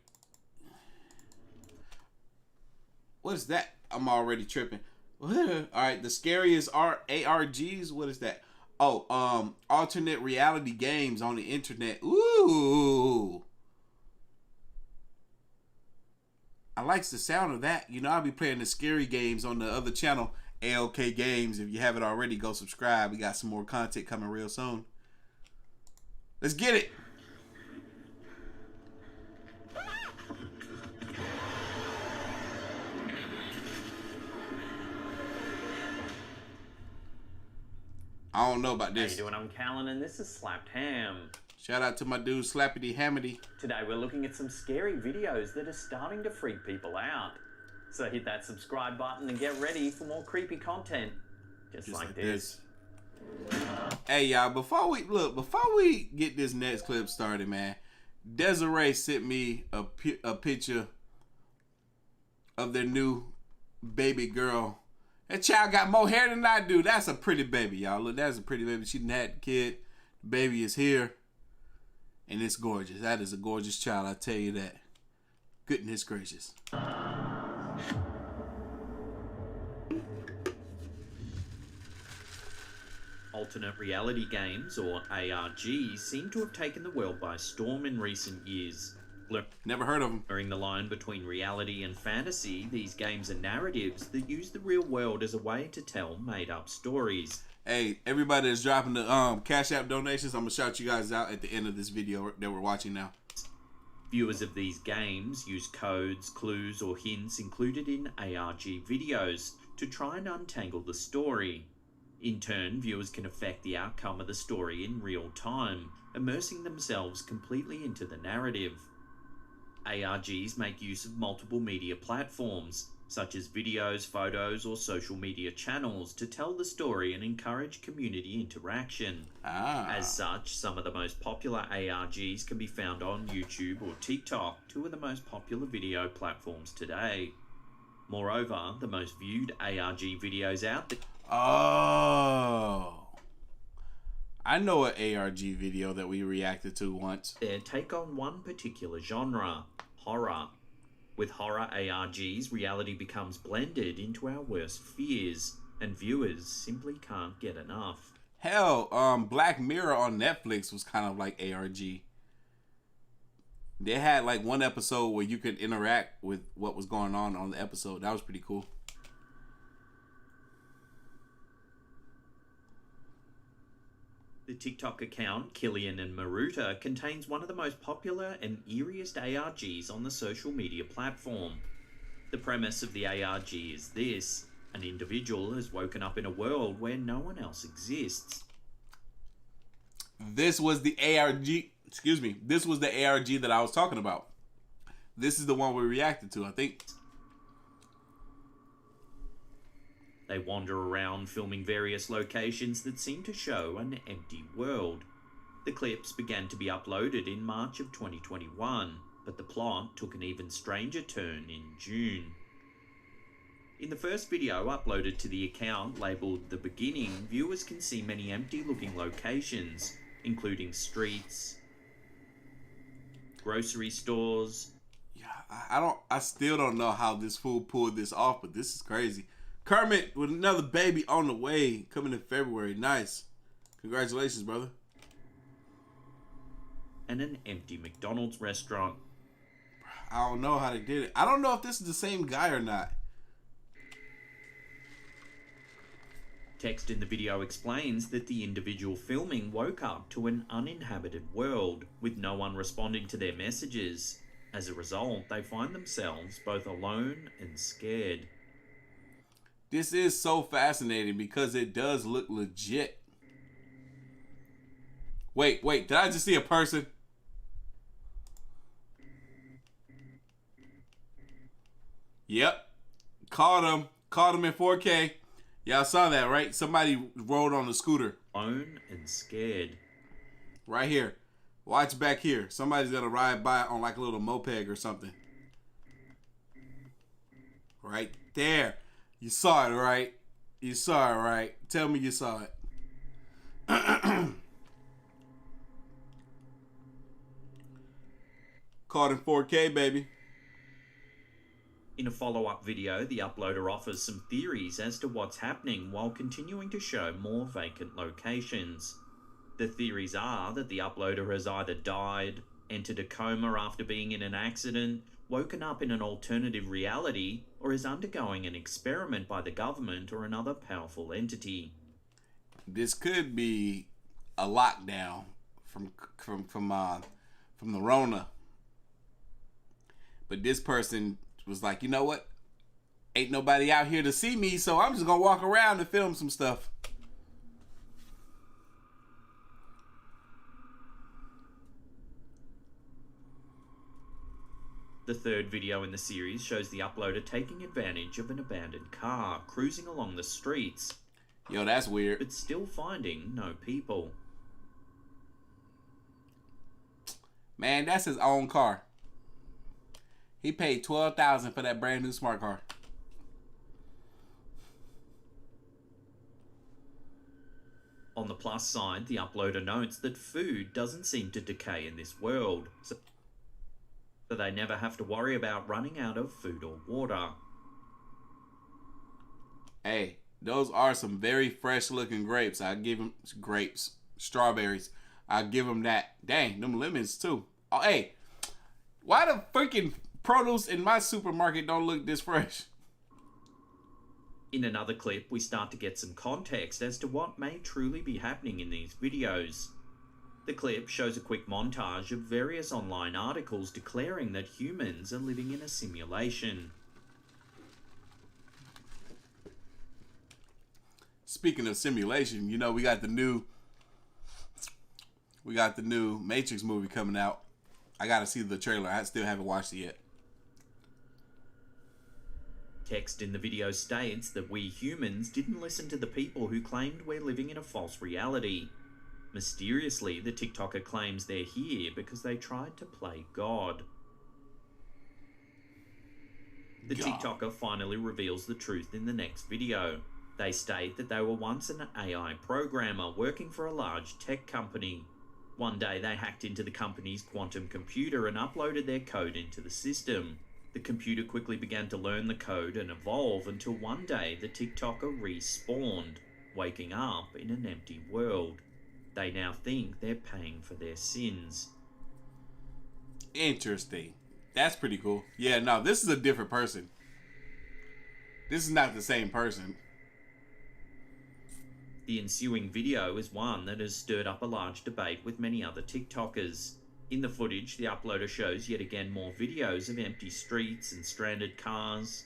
What is that? I'm already tripping. All right, the scariest ARGs. What is that? Oh, alternate reality games on the internet. Ooh. I likes the sound of that. You know, I'll be playing the scary games on the other channel, ALK Games. If you haven't already, go subscribe. We got some more content coming real soon. Let's get it. I don't know about this. How you doing? I'm Callan, and this is Slapped Ham. Shout out to my dude Slappity Hammity. Today we're looking at some scary videos that are starting to freak people out. So hit that subscribe button and get ready for more creepy content, just like this. Hey y'all, before we get this next clip started, man, Desiree sent me a picture of their new baby girl. That child got more hair than I do. That's a pretty baby, y'all. Look, that's a pretty baby. She done had a kid. The baby is here. And it's gorgeous. That is a gorgeous child, I tell you that. Goodness gracious. Alternate reality games, or ARGs, seem to have taken the world by storm in recent years. Never heard of them. Blurring the line between reality and fantasy, these games are narratives that use the real world as a way to tell made-up stories. Hey, everybody that's dropping the Cash App donations, I'm going to shout you guys out at the end of this video that we're watching now. Viewers of these games use codes, clues, or hints included in ARG videos to try and untangle the story. In turn, viewers can affect the outcome of the story in real time, immersing themselves completely into the narrative. ARGs make use of multiple media platforms, such as videos, photos, or social media channels, to tell the story and encourage community interaction. As such, some of the most popular ARGs can be found on YouTube or TikTok, two of the most popular video platforms today. Moreover, the most viewed ARG videos out there... Oh, I know an ARG video that we reacted to once. They take on one particular genre, horror. With horror ARGs, reality becomes blended into our worst fears, and viewers simply can't get enough. Hell, Black Mirror on Netflix was kind of like ARG. They had like one episode where you could interact with what was going on the episode. That was pretty cool. The TikTok account, Killian and Maruta, contains one of the most popular and eeriest ARGs on the social media platform. The premise of the ARG is this: an individual has woken up in a world where no one else exists. This was the ARG, this was the ARG that I was talking about. This is the one we reacted to, I think. They wander around filming various locations that seem to show an empty world. The clips began to be uploaded in March of 2021, but the plot took an even stranger turn in June. In the first video uploaded to the account labelled The Beginning, viewers can see many empty-looking locations, including streets, grocery stores. Yeah, I still don't know how this fool pulled this off, but this is crazy. Kermit with another baby on the way, coming in February. Nice. Congratulations, brother. And an empty McDonald's restaurant. I don't know how they did it. I don't know if this is the same guy or not. Text in the video explains that the individual filming woke up to an uninhabited world, with no one responding to their messages. As a result, they find themselves both alone and scared. This is so fascinating because it does look legit. Wait, did I just see a person? Yep. Caught him in 4K. Y'all saw that, right? Somebody rode on the scooter. Alone and scared. Right here. Watch back here. Somebody's gonna ride by on like a little moped or something. Right there. You saw it, right? You saw it, right? Tell me you saw it. Caught in 4K, baby. In a follow-up video, the uploader offers some theories as to what's happening while continuing to show more vacant locations. The theories are that the uploader has either died, entered a coma after being in an accident, woken up in an alternative reality, or is undergoing an experiment by the government or another powerful entity. This could be a lockdown from the Rona. But this person was like, you know what? Ain't nobody out here to see me, so I'm just gonna walk around and film some stuff. The third video in the series shows the uploader taking advantage of an abandoned car, cruising along the streets. Yo, that's weird. But still finding no people. Man, that's his own car. He paid $12,000 for that brand new smart car. On the plus side, the uploader notes that food doesn't seem to decay in this world, so they never have to worry about running out of food or water. Hey, those are some very fresh looking grapes. I give them strawberries. I give them that. Dang, them lemons too. Oh, hey, why the freaking produce in my supermarket don't look this fresh? In another clip, we start to get some context as to what may truly be happening in these videos. The clip shows a quick montage of various online articles declaring that humans are living in a simulation. Speaking of simulation, you know, we got the new Matrix movie coming out. I gotta see the trailer. I still haven't watched it yet. Text in the video states that we humans didn't listen to the people who claimed we're living in a false reality. Mysteriously, the TikToker claims they're here because they tried to play God. The TikToker finally reveals the truth in the next video. They state that they were once an AI programmer working for a large tech company. One day they hacked into the company's quantum computer and uploaded their code into the system. The computer quickly began to learn the code and evolve until one day the TikToker respawned, waking up in an empty world. They now think they're paying for their sins. Interesting. That's pretty cool. Yeah, no, this is a different person. This is not the same person. The ensuing video is one that has stirred up a large debate with many other TikTokers. In the footage, the uploader shows yet again more videos of empty streets and stranded cars.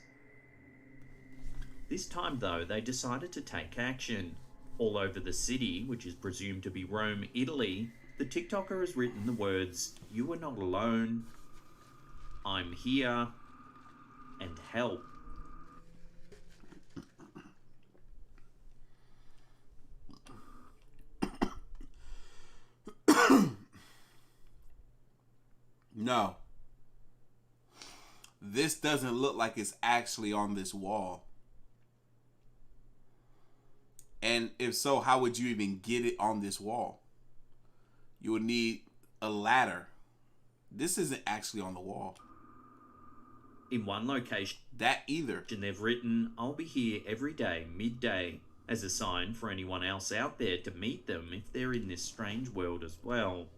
This time, though, they decided to take action. All over the city, which is presumed to be Rome, Italy, the TikToker has written the words, "You are not alone," "I'm here," and "Help." No. This doesn't look like it's actually on this wall. And if so, how would you even get it on this wall? You would need a ladder. This isn't actually on the wall. In one location, that either. They've written, "I'll be here every day, midday," as a sign for anyone else out there to meet them if they're in this strange world as well.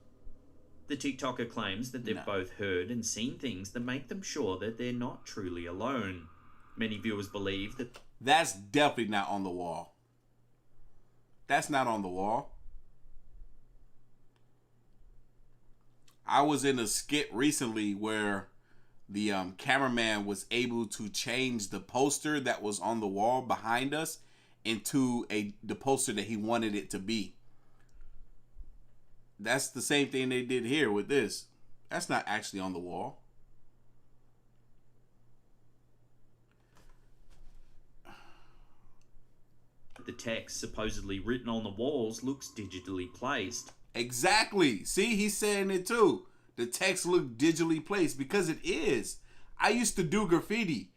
The TikToker claims that they've both heard and seen things that make them sure that they're not truly alone. Many viewers believe that that's definitely not on the wall. That's not on the wall. I was in a skit recently where the cameraman was able to change the poster that was on the wall behind us into the poster that he wanted it to be. That's the same thing they did here with this. That's not actually on the wall. The text supposedly written on the walls looks digitally placed. Exactly. See, he's saying it too. The text looked digitally placed because it is. I used to do graffiti.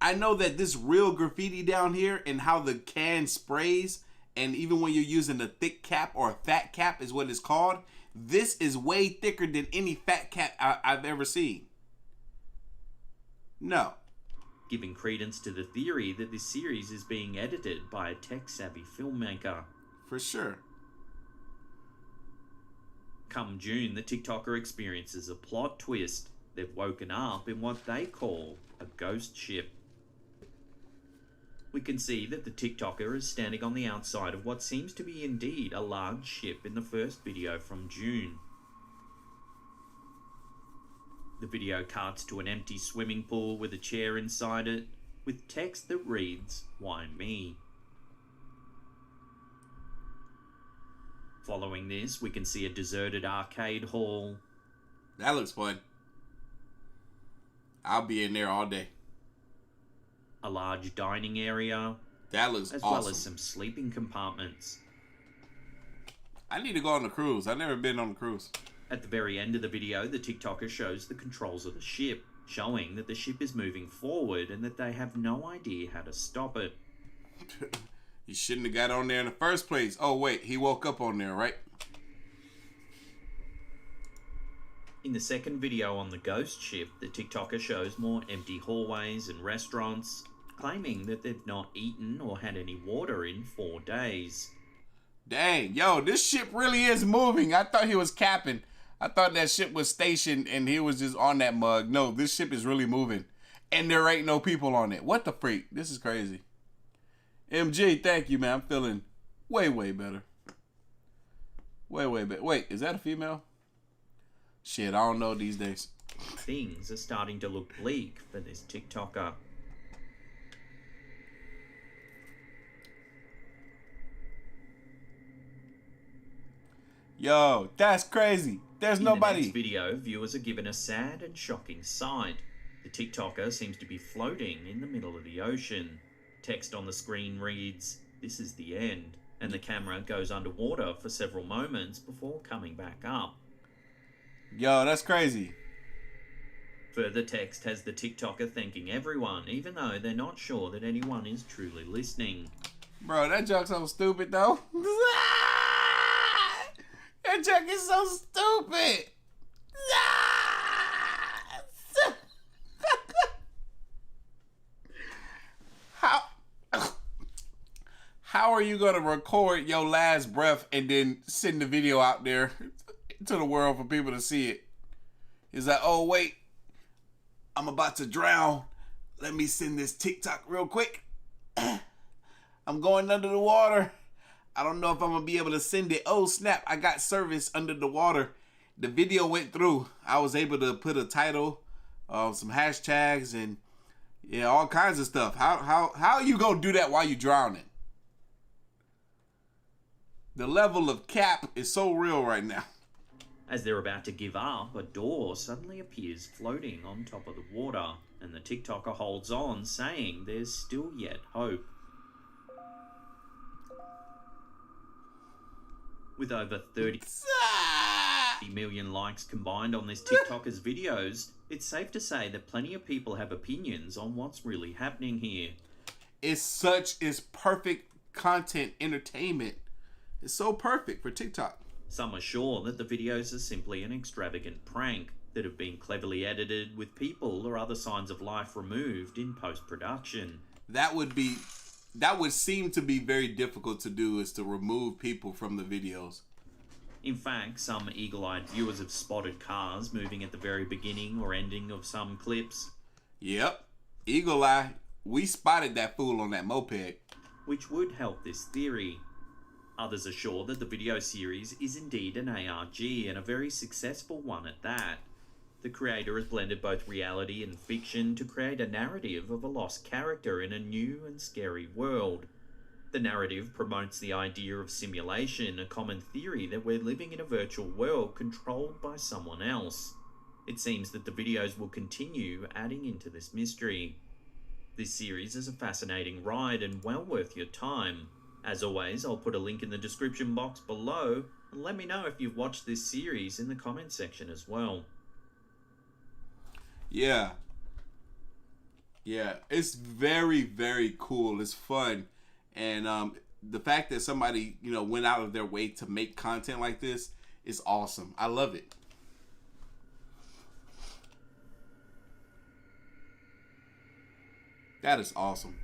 I know that this real graffiti down here and how the can sprays, and even when you're using a thick cap or a fat cap is what it's called, this is way thicker than any fat cap I've ever seen. No. Giving credence to the theory that this series is being edited by a tech-savvy filmmaker. For sure. Come June, the TikToker experiences a plot twist. They've woken up in what they call a ghost ship. We can see that the TikToker is standing on the outside of what seems to be indeed a large ship in the first video from June. The video cuts to an empty swimming pool with a chair inside it, with text that reads, "Why me?" Following this, we can see a deserted arcade hall. That looks fun. I'll be in there all day. A large dining area. That looks as awesome. well as some sleeping compartments. I need to go on the cruise. I've never been on a cruise. At the very end of the video, the TikToker shows the controls of the ship, showing that the ship is moving forward and that they have no idea how to stop it. He shouldn't have got on there in the first place. Oh, wait. He woke up on there, right? In the second video on the ghost ship, the TikToker shows more empty hallways and restaurants, claiming that they've not eaten or had any water in 4 days. Dang, yo, this ship really is moving. I thought he was capping. I thought that ship was stationed and he was just on that mug. No, this ship is really moving. And there ain't no people on it. What the freak? This is crazy. MG, thank you, man. I'm feeling way, way better. Way, way better. Wait, is that a female? Shit, I don't know these days. Things are starting to look bleak for this TikToker. Yo, that's crazy. There's nobody. In the next video, viewers are given a sad and shocking sight. The TikToker seems to be floating in the middle of the ocean. Text on the screen reads, "This is the end," and the camera goes underwater for several moments before coming back up. Yo, that's crazy. Further text has the TikToker thanking everyone, even though they're not sure that anyone is truly listening. Bro, that joke's so stupid, though. That joke is so stupid. How are you going to record your last breath and then send the video out there to the world for people to see it? It's like, oh, wait, I'm about to drown. Let me send this TikTok real quick. I'm going under the water. I don't know if I'm going to be able to send it. Oh, snap. I got service under the water. The video went through. I was able to put a title, some hashtags, and yeah, all kinds of stuff. How are you going to do that while you're drowning? The level of cap is so real right now. As they're about to give up, a door suddenly appears floating on top of the water, and the TikToker holds on, saying there's still yet hope. With over 30 million likes combined on this TikToker's videos, it's safe to say that plenty of people have opinions on what's really happening here. It's perfect content entertainment. It's so perfect for TikTok. Some are sure that the videos are simply an extravagant prank that have been cleverly edited with people or other signs of life removed in post-production. That would seem to be very difficult to do, is to remove people from the videos. In fact, some eagle-eyed viewers have spotted cars moving at the very beginning or ending of some clips. Yep, eagle eye. We spotted that fool on that moped. Which would help this theory. Others are sure that the video series is indeed an ARG, and a very successful one at that. The creator has blended both reality and fiction to create a narrative of a lost character in a new and scary world. The narrative promotes the idea of simulation, a common theory that we're living in a virtual world controlled by someone else. It seems that the videos will continue adding into this mystery. This series is a fascinating ride and well worth your time. As always, I'll put a link in the description box below, and let me know if you've watched this series in the comment section as well. Yeah, it's very, very cool. It's fun, and the fact that somebody went out of their way to make content like this is awesome. I love it. That is awesome.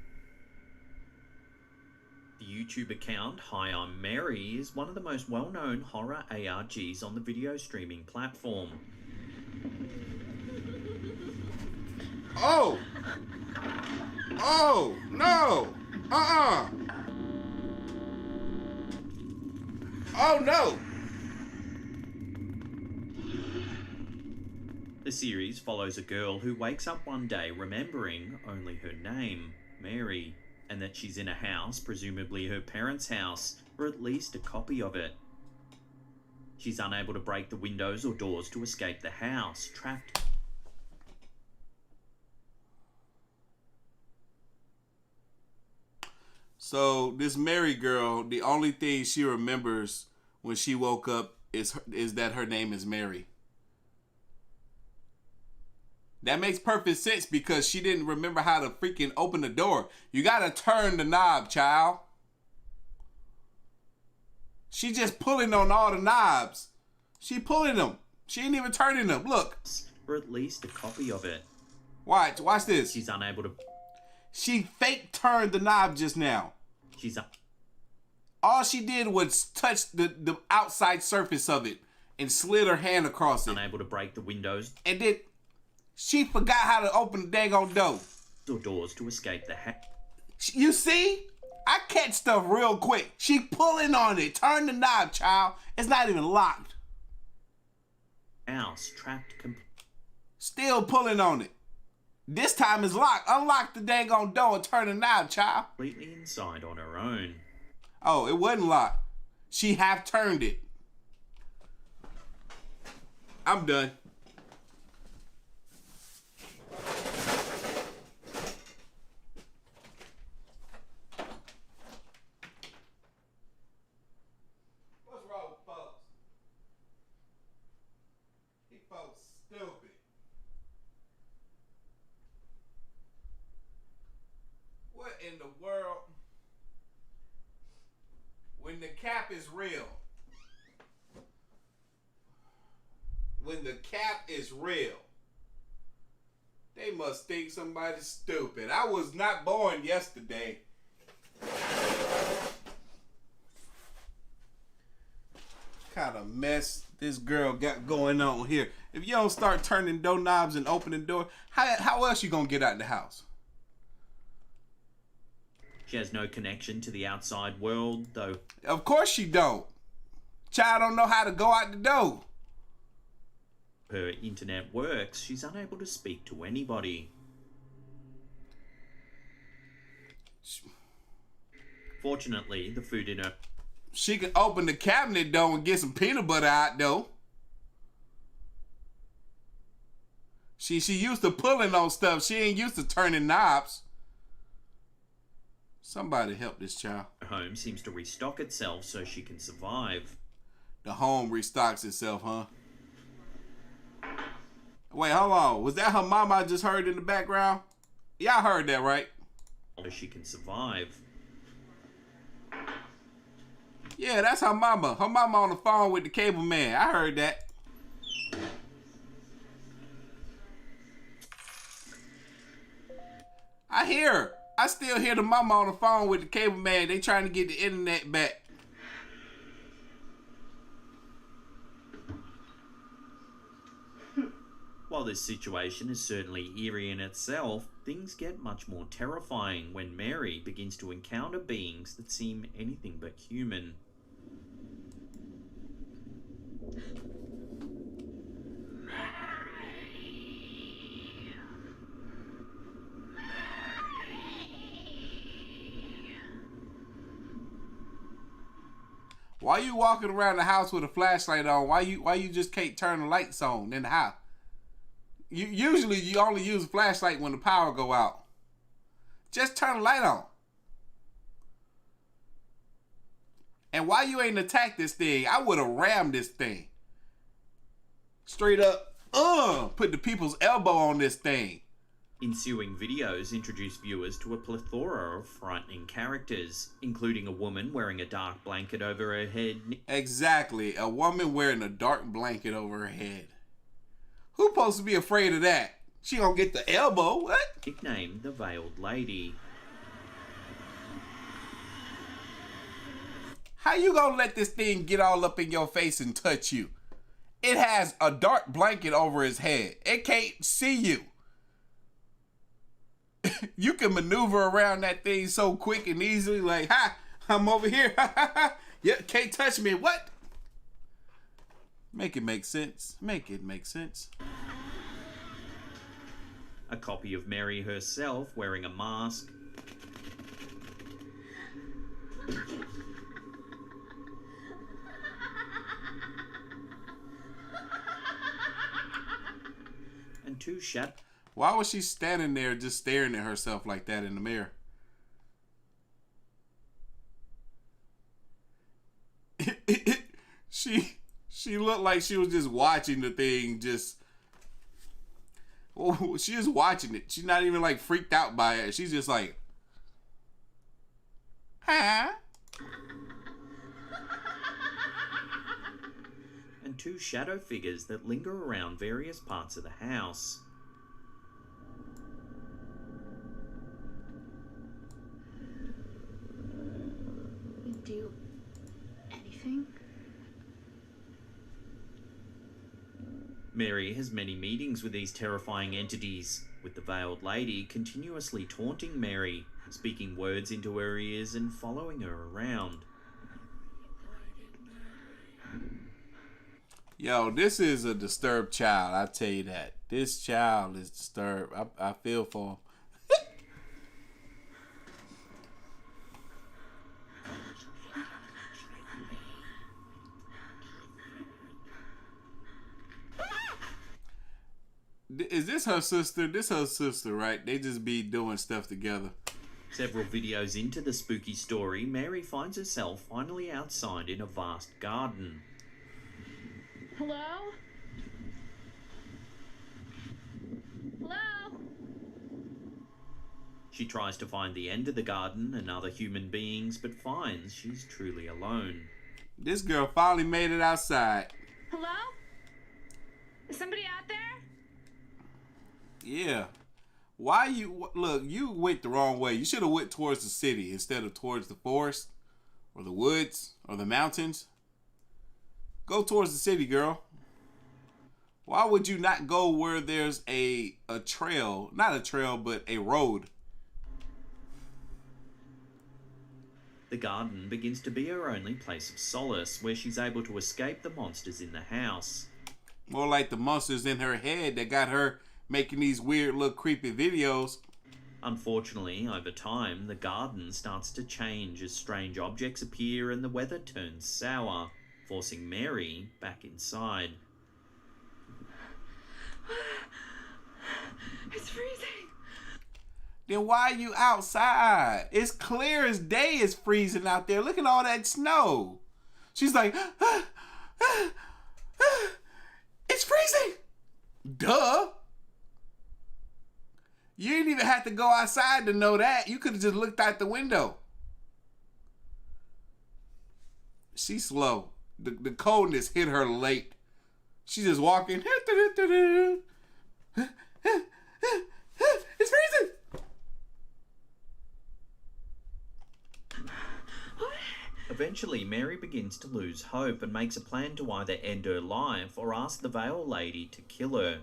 The YouTube account Hi I'm Mary is one of the most well-known horror ARGs on the video streaming platform. Oh! Oh, no! Oh, no! The series follows a girl who wakes up one day remembering only her name, Mary, and that she's in a house, presumably her parents' house, or at least a copy of it. She's unable to break the windows or doors to escape the house, trapped. So this Mary girl, the only thing she remembers when she woke up is that her name is Mary. That makes perfect sense because she didn't remember how to freaking open the door. You gotta turn the knob, child. She just pulling on all the knobs. She pulling them. She ain't even turning them. Look. Or at least a copy of it. Watch this. She's unable to... She fake turned the knob just now. All she did was touch the outside surface of it and slid her hand across it. Unable to break the windows. And then she forgot how to open the daggone door. Or doors to escape the You see? I catch stuff real quick. She pulling on it. Turn the knob, child. It's not even locked. House trapped. Still pulling on it. This time it's locked. Unlock the daggone door and turn the knob, child. Completely inside on her own. Oh, it wasn't locked. She half turned it. I'm done. What's wrong with folks? These folks stupid. What in the world? When the cap is real. When the cap is real. They must think somebody's stupid. I was not born yesterday. Kind of mess this girl got going on here. If you don't start turning doorknobs and opening doors, how else you gonna get out the house? She has no connection to the outside world, though. Of course she don't. Child don't know how to go out the door. Her internet works, she's unable to speak to anybody. Fortunately, the food in her... She can open the cabinet door and get some peanut butter out though. She used to pulling on stuff. She ain't used to turning knobs. Somebody help this child. Her home seems to restock itself so she can survive. The home restocks itself, huh? Wait, hold on. Was that her mama I just heard in the background? Yeah, I heard that, right? So she can survive. Yeah, that's her mama. Her mama on the phone with the cable man. I heard that. I hear her. I still hear the mama on the phone with the cable man. They trying to get the internet back. While this situation is certainly eerie in itself, things get much more terrifying when Mary begins to encounter beings that seem anything but human. Why you walking around the house with a flashlight on? Why you just can't turn the lights on in the house? Usually you only use a flashlight when the power go out. Just turn the light on. And why you ain't attacked this thing? I would have rammed this thing. Straight up, put the people's elbow on this thing. Ensuing videos introduce viewers to a plethora of frightening characters, including a woman wearing a dark blanket over her head. Exactly, a woman wearing a dark blanket over her head. Who supposed to be afraid of that? She gonna get the elbow, what? Nicknamed the Veiled Lady. How you gonna let this thing get all up in your face and touch you? It has a dark blanket over his head. It can't see you. You can maneuver around that thing so quick and easily, like, ha, I'm over here. Yeah, can't touch me. What? Make it make sense. Make it make sense. A copy of Mary herself wearing a mask. And two shadows. Why was she standing there just staring at herself like that in the mirror? She looked like she was just watching the thing, just... Oh, she is watching it. She's not even like freaked out by it. She's just like... Huh? and two shadow figures that linger around various parts of the house. You do anything? Mary has many meetings with these terrifying entities, with the veiled lady continuously taunting Mary, speaking words into her ears and following her around. Yo, this is a disturbed child, I tell you that. This child is disturbed. I feel for him. Is this her sister? This her sister, right? They just be doing stuff together. Several videos into the spooky story, Mary finds herself finally outside in a vast garden. Hello? Hello? She tries to find the end of the garden and other human beings, but finds she's truly alone. This girl finally made it outside. Hello? Is somebody out there? Yeah. Why you... Look, you went the wrong way. You should have went towards the city instead of towards the forest or the woods or the mountains. Go towards the city, girl. Why would you not go where there's a trail? Not a trail, but a road. The garden begins to be her only place of solace, where she's able to escape the monsters in the house. More like the monsters in her head that got her making these weird little creepy videos. Unfortunately, over time, the garden starts to change as strange objects appear and the weather turns sour, forcing Mary back inside. It's freezing. Then why are you outside? It's clear as day it's freezing out there. Look at all that snow. She's like, it's freezing. Duh. You didn't even have to go outside to know that. You could have just looked out the window. She's slow. The coldness hit her late. She's just walking. It's freezing. Eventually, Mary begins to lose hope and makes a plan to either end her life or ask the Veil Lady to kill her.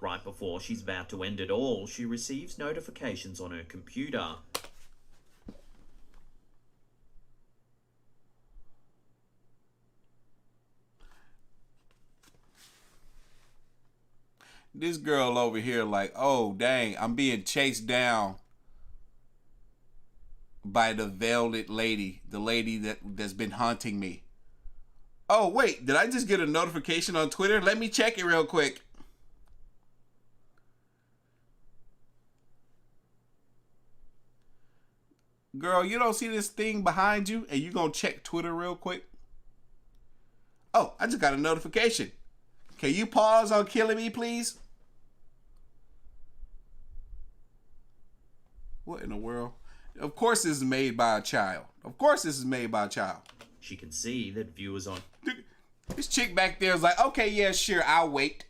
Right before she's about to end it all, she receives notifications on her computer. This girl over here like, oh, dang, I'm being chased down by the veiled lady, the lady that's been haunting me. Oh, wait, did I just get a notification on Twitter? Let me check it real quick. Girl, you don't see this thing behind you and you gonna check Twitter real quick? Oh, I just got a notification. Can you pause on killing me, please? What in the world? Of course this is made by a child. Of course this is made by a child. She can see that viewers on... This chick back there is like, okay, yeah, sure, I'll wait.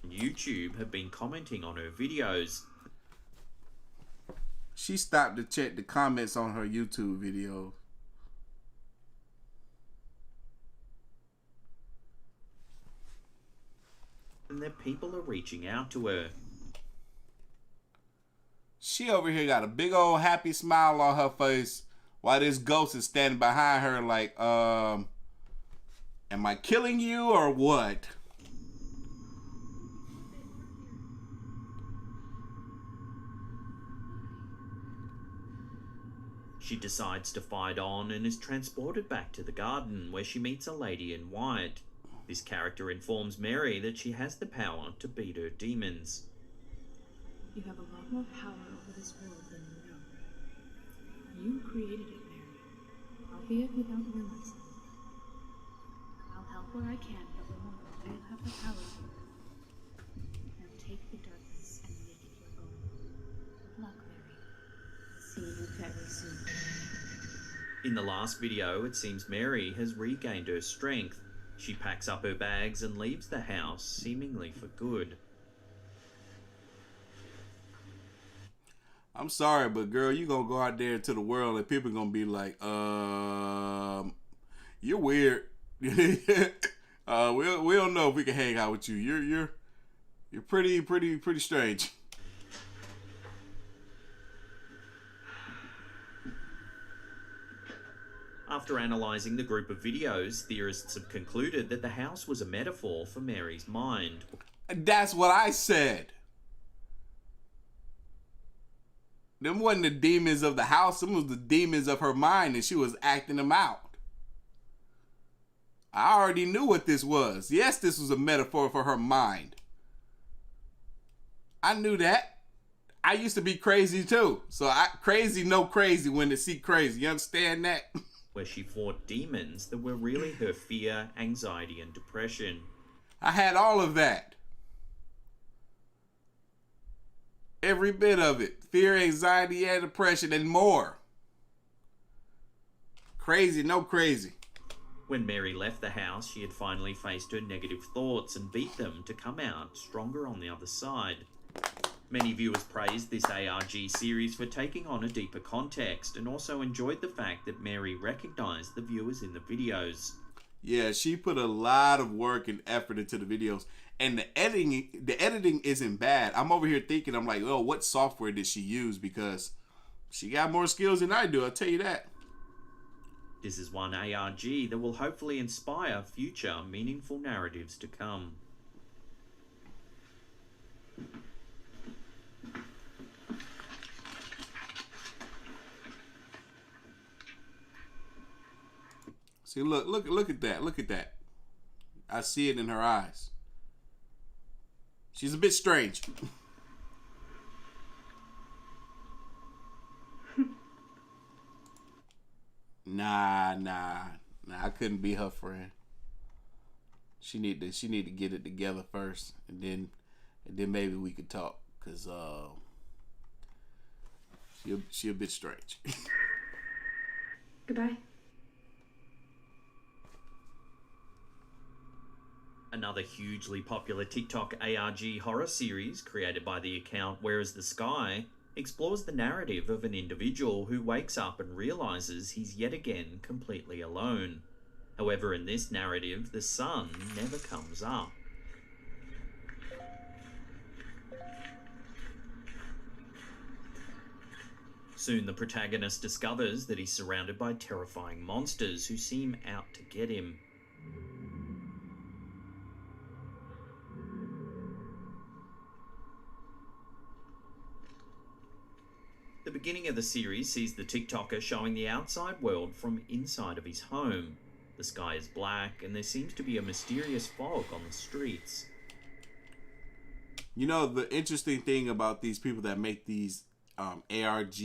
YouTube have been commenting on her videos. She stopped to check the comments on her YouTube videos. And that people are reaching out to her. She over here got a big old happy smile on her face while this ghost is standing behind her like, am I killing you or what? She decides to fight on and is transported back to the garden where she meets a lady in white. This character informs Mary that she has the power to beat her demons. You have a lot more power over this world than you know. You created it, Mary, albeit without realizing it. I'll help where I can, but remember, you have the power here. Now take the darkness and make it your own. Good luck, Mary. See you very soon. In the last video, it seems Mary has regained her strength. She packs up her bags and leaves the house, seemingly for good. I'm sorry, but girl, you gonna go out there into the world and people gonna be like, you're weird. we don't know if we can hang out with you. You're pretty strange. After analysing the group of videos, theorists have concluded that the house was a metaphor for Mary's mind. That's what I said. Them wasn't the demons of the house, them was the demons of her mind, and she was acting them out. I already knew what this was. Yes, this was a metaphor for her mind. I knew that. I used to be crazy too. So crazy know crazy when they see crazy. You understand that? Where she fought demons that were really her fear, anxiety, and depression. I had all of that. Every bit of it. Fear, anxiety, and depression, and more. Crazy, no crazy. When Mary left the house, she had finally faced her negative thoughts and beat them to come out stronger on the other side. Many viewers praised this ARG series for taking on a deeper context and also enjoyed the fact that Mary recognised the viewers in the videos. Yeah, she put a lot of work and effort into the videos. And the editing isn't bad. I'm over here thinking, I'm like, oh, what software did she use? Because she got more skills than I do, I'll tell you that. This is one ARG that will hopefully inspire future meaningful narratives to come. See, look at that. Look at that. I see it in her eyes. She's a bit strange. Nah. I couldn't be her friend. She need to get it together first, and then maybe we could talk. Cause she a bit strange. Goodbye. Another hugely popular TikTok ARG horror series created by the account Where Is the Sky explores the narrative of an individual who wakes up and realises he's yet again completely alone. However, in this narrative, the sun never comes up. Soon the protagonist discovers that he's surrounded by terrifying monsters who seem out to get him. The beginning of the series sees the TikToker showing the outside world from inside of his home. The sky is black and there seems to be a mysterious fog on the streets. You know, the interesting thing about these people that make these ARG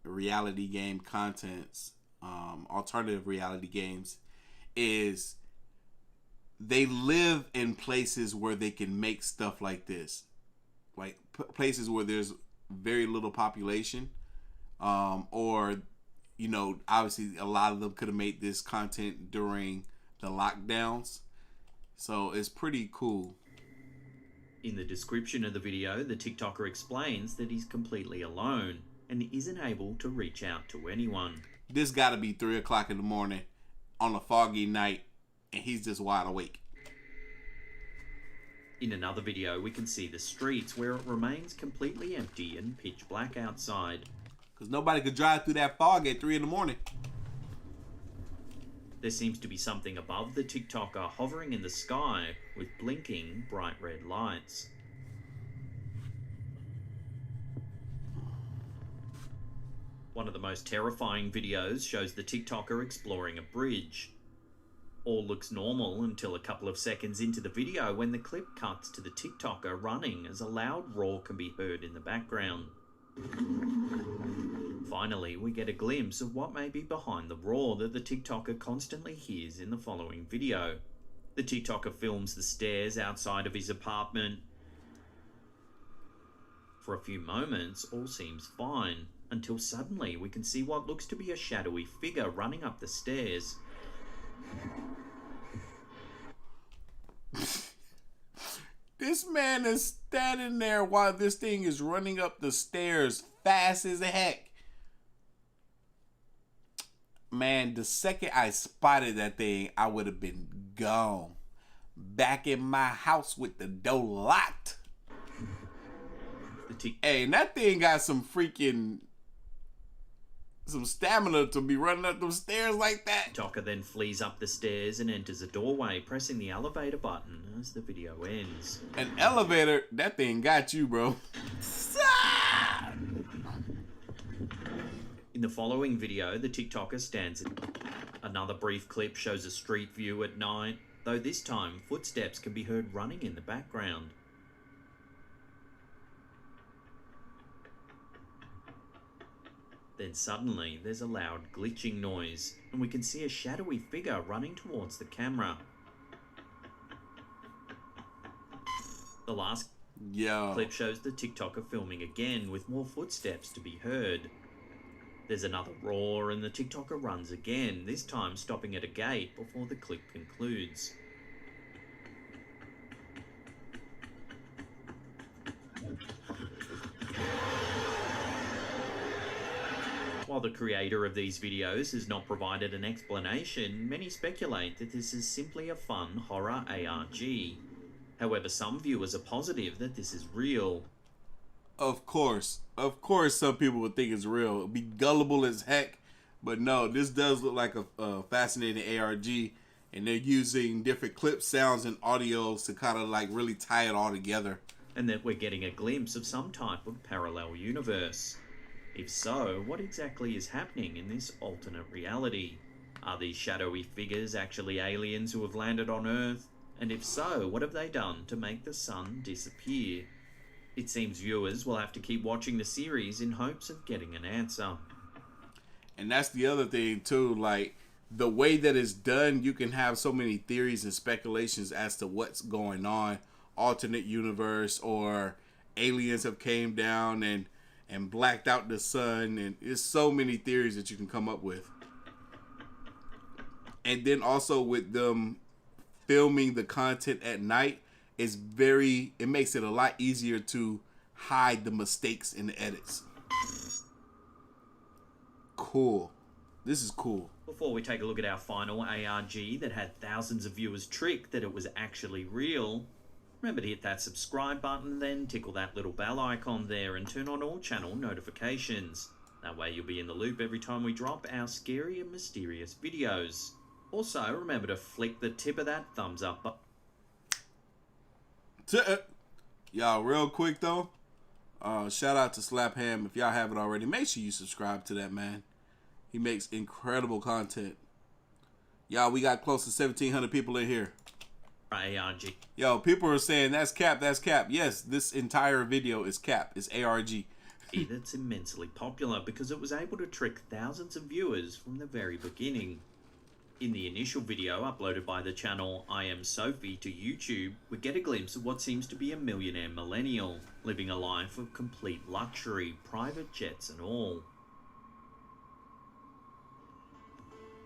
reality game contents, alternative reality games, is they live in places where they can make stuff like this. Like places where there's very little population, or, you know, obviously a lot of them could have made this content during the lockdowns. So it's pretty cool. In the description of the video, the TikToker explains that he's completely alone and isn't able to reach out to anyone. This gotta be 3 o'clock in the morning on a foggy night and he's just wide awake. In another video, we can see the streets where it remains completely empty and pitch black outside. Because nobody could drive through that fog at 3 in the morning. There seems to be something above the TikToker hovering in the sky with blinking bright red lights. One of the most terrifying videos shows the TikToker exploring a bridge. All looks normal until a couple of seconds into the video when the clip cuts to the TikToker running as a loud roar can be heard in the background. Finally, we get a glimpse of what may be behind the roar that the TikToker constantly hears in the following video. The TikToker films the stairs outside of his apartment. For a few moments, all seems fine, until suddenly we can see what looks to be a shadowy figure running up the stairs. This man is standing there while this thing is running up the stairs fast as heck. Man, the second I spotted that thing, I would have been gone. Back in my house with the door locked. Hey, and that thing got some stamina to be running up those stairs like that. TikToker then flees up the stairs and enters a doorway, pressing the elevator button as the video ends. An elevator? That thing got you, bro. In the following video, the TikToker stands in. Another brief clip shows a street view at night, though this time footsteps can be heard running in the background. Then suddenly, there's a loud glitching noise, and we can see a shadowy figure running towards the camera. The last clip shows the TikToker filming again, with more footsteps to be heard. There's another roar, and the TikToker runs again, this time stopping at a gate before the clip concludes. While the creator of these videos has not provided an explanation, many speculate that this is simply a fun horror ARG. However, some viewers are positive that this is real. Of course some people would think it's real. It'd be gullible as heck, but no, this does look like a fascinating ARG, and they're using different clips, sounds, and audios to kind of like really tie it all together. And that we're getting a glimpse of some type of parallel universe. If so, what exactly is happening in this alternate reality? Are these shadowy figures actually aliens who have landed on Earth? And if so, what have they done to make the sun disappear? It seems viewers will have to keep watching the series in hopes of getting an answer. And that's the other thing too, like the way that it's done, you can have so many theories and speculations as to what's going on. Alternate universe, or aliens have came down and blacked out the sun, and there's so many theories that you can come up with. And then also with them filming the content at night, it makes it a lot easier to hide the mistakes in the edits. Cool. This is cool. Before we take a look at our final ARG that had thousands of viewers tricked that it was actually real, remember to hit that subscribe button, then tickle that little bell icon there and turn on all channel notifications. That way you'll be in the loop every time we drop our scary and mysterious videos. Also, remember to flick the tip of that thumbs up button. Y'all, real quick though, shout out to Slap Ham. If y'all haven't already, make sure you subscribe to that man. He makes incredible content. Y'all, we got close to 1,700 people in here. ARG. Yo, people are saying that's cap, that's cap. Yes, this entire video is cap. It's ARG. That's immensely popular because it was able to trick thousands of viewers from the very beginning. In the initial video uploaded by the channel I Am Sophie to YouTube, we get a glimpse of what seems to be a millionaire millennial, living a life of complete luxury, private jets and all.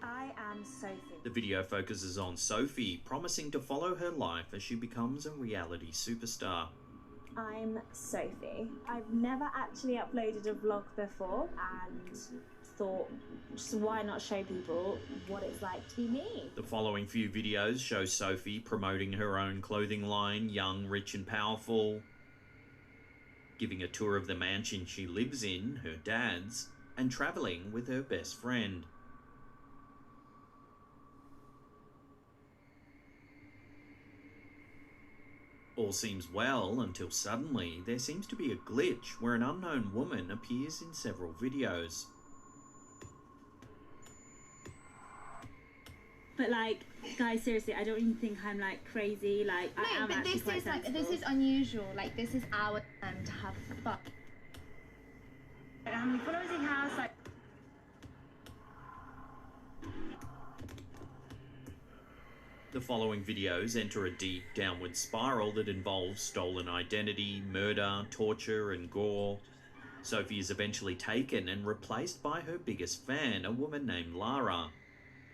I am Sophie. The video focuses on Sophie, promising to follow her life as she becomes a reality superstar. I'm Sophie. I've never actually uploaded a vlog before and thought, so why not show people what it's like to be me? The following few videos show Sophie promoting her own clothing line, Young, Rich and Powerful, giving a tour of the mansion she lives in, her dad's, and travelling with her best friend. All seems well until suddenly there seems to be a glitch where an unknown woman appears in several videos. But like, guys, seriously, I don't even think I'm like crazy. Like, No, I am but actually this quite is like, sensible. this is unusual. Like, this is our time to have fun. How many followers he has? Like, The following videos enter a deep downward spiral that involves stolen identity, murder, torture and gore. Sophie is eventually taken and replaced by her biggest fan, a woman named Lara.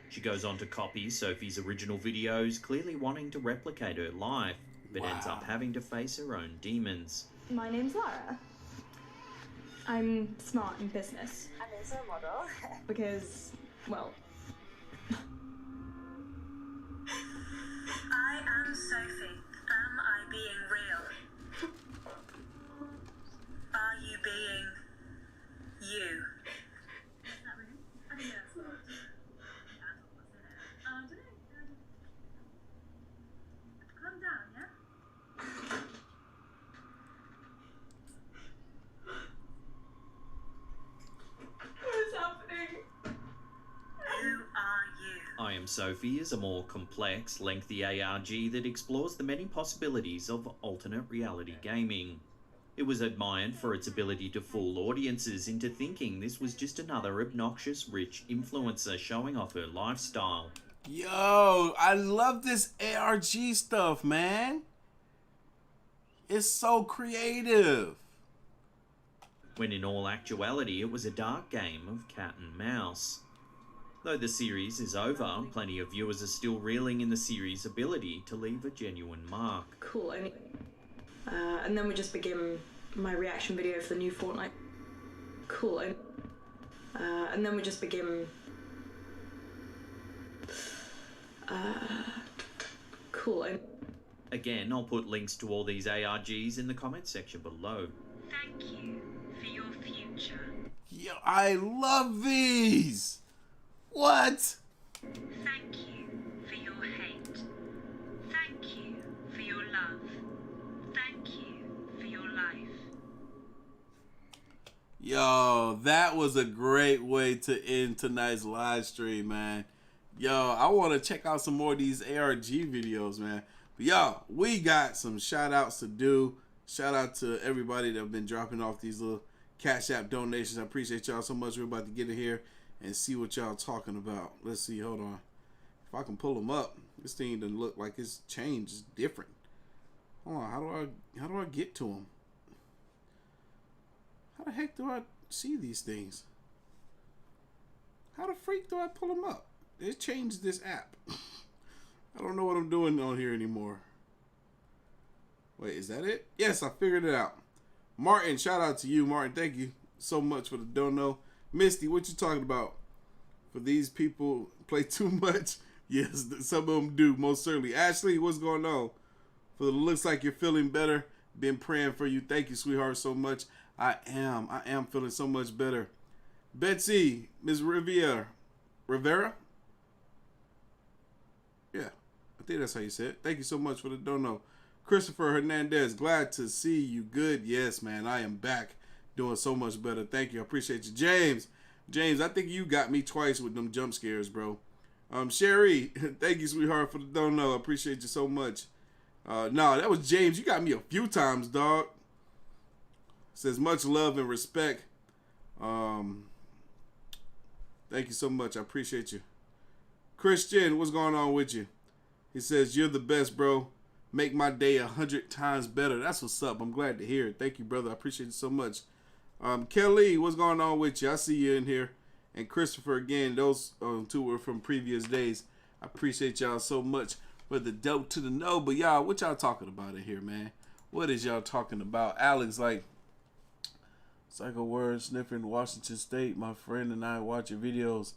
She goes on to copy Sophie's original videos, clearly wanting to replicate her life, but ends up having to face her own demons. My name's Lara. I'm smart in business. I'm also a model. Because, well... I am Sophie. Am I being real? Are you being you? Calm down, yeah? What is happening? Who are you? I Am Sophie is a more complex, lengthy ARG that explores the many possibilities of alternate reality gaming. It was admired for its ability to fool audiences into thinking this was just another obnoxious, rich influencer showing off her lifestyle. Yo, I love this ARG stuff, man. It's so creative. When in all actuality, it was a dark game of cat and mouse. Though the series is over, plenty of viewers are still reeling in the series' ability to leave a genuine mark. Cool, and then we just begin my reaction video for the new Fortnite. Cool, and then we just begin... cool, Again, I'll put links to all these ARGs in the comment section below. Thank you for your future. Yo, I love these. What? Thank you for your hate. Thank you for your love. Thank you for your life. Yo, that was a great way to end tonight's live stream, man. Yo, I want to check out some more of these ARG videos, man. But yo, we got some shout outs to do. Shout out to everybody that have been dropping off these little Cash App donations. I appreciate y'all so much. We're about to get in here and see what y'all talking about. Let's see, hold on. If I can pull them up, this thing doesn't look like it's changed. It's different. Hold on, how do I get to them? How the heck do I see these things? How the freak do I pull them up? They changed this app. I don't know what I'm doing on here anymore. Wait, is that it? Yes, I figured it out. Martin, shout out to you, Martin. Thank you so much for the dono. Misty, what you talking about? For these people play too much? Yes, some of them do, most certainly. Ashley, what's going on? For the looks like you're feeling better. Been praying for you. Thank you, sweetheart, so much. I am feeling so much better. Betsy, Ms. Rivera? Yeah, I think that's how you said it. Thank you so much for the dono. Christopher Hernandez, glad to see you good. Yes, man, I am back doing so much better. Thank you. I appreciate you. James, I think you got me twice with them jump scares, bro. Sherry, thank you, sweetheart, for the dono. I appreciate you so much. No, that was James. You got me a few times, dog. Says much love and respect. Thank you so much. I appreciate you. Christian, what's going on with you? He says, you're the best, bro. Make my day 100 times better. That's what's up. I'm glad to hear it. Thank you, brother. I appreciate you so much. Kelly, what's going on with you? I see you in here. And Christopher, again, those two were from previous days. I appreciate y'all so much for the dope to the know. But y'all, what y'all talking about in here, man? What is y'all talking about? Alex, like, Psycho Word sniffing Washington State. My friend and I watch your videos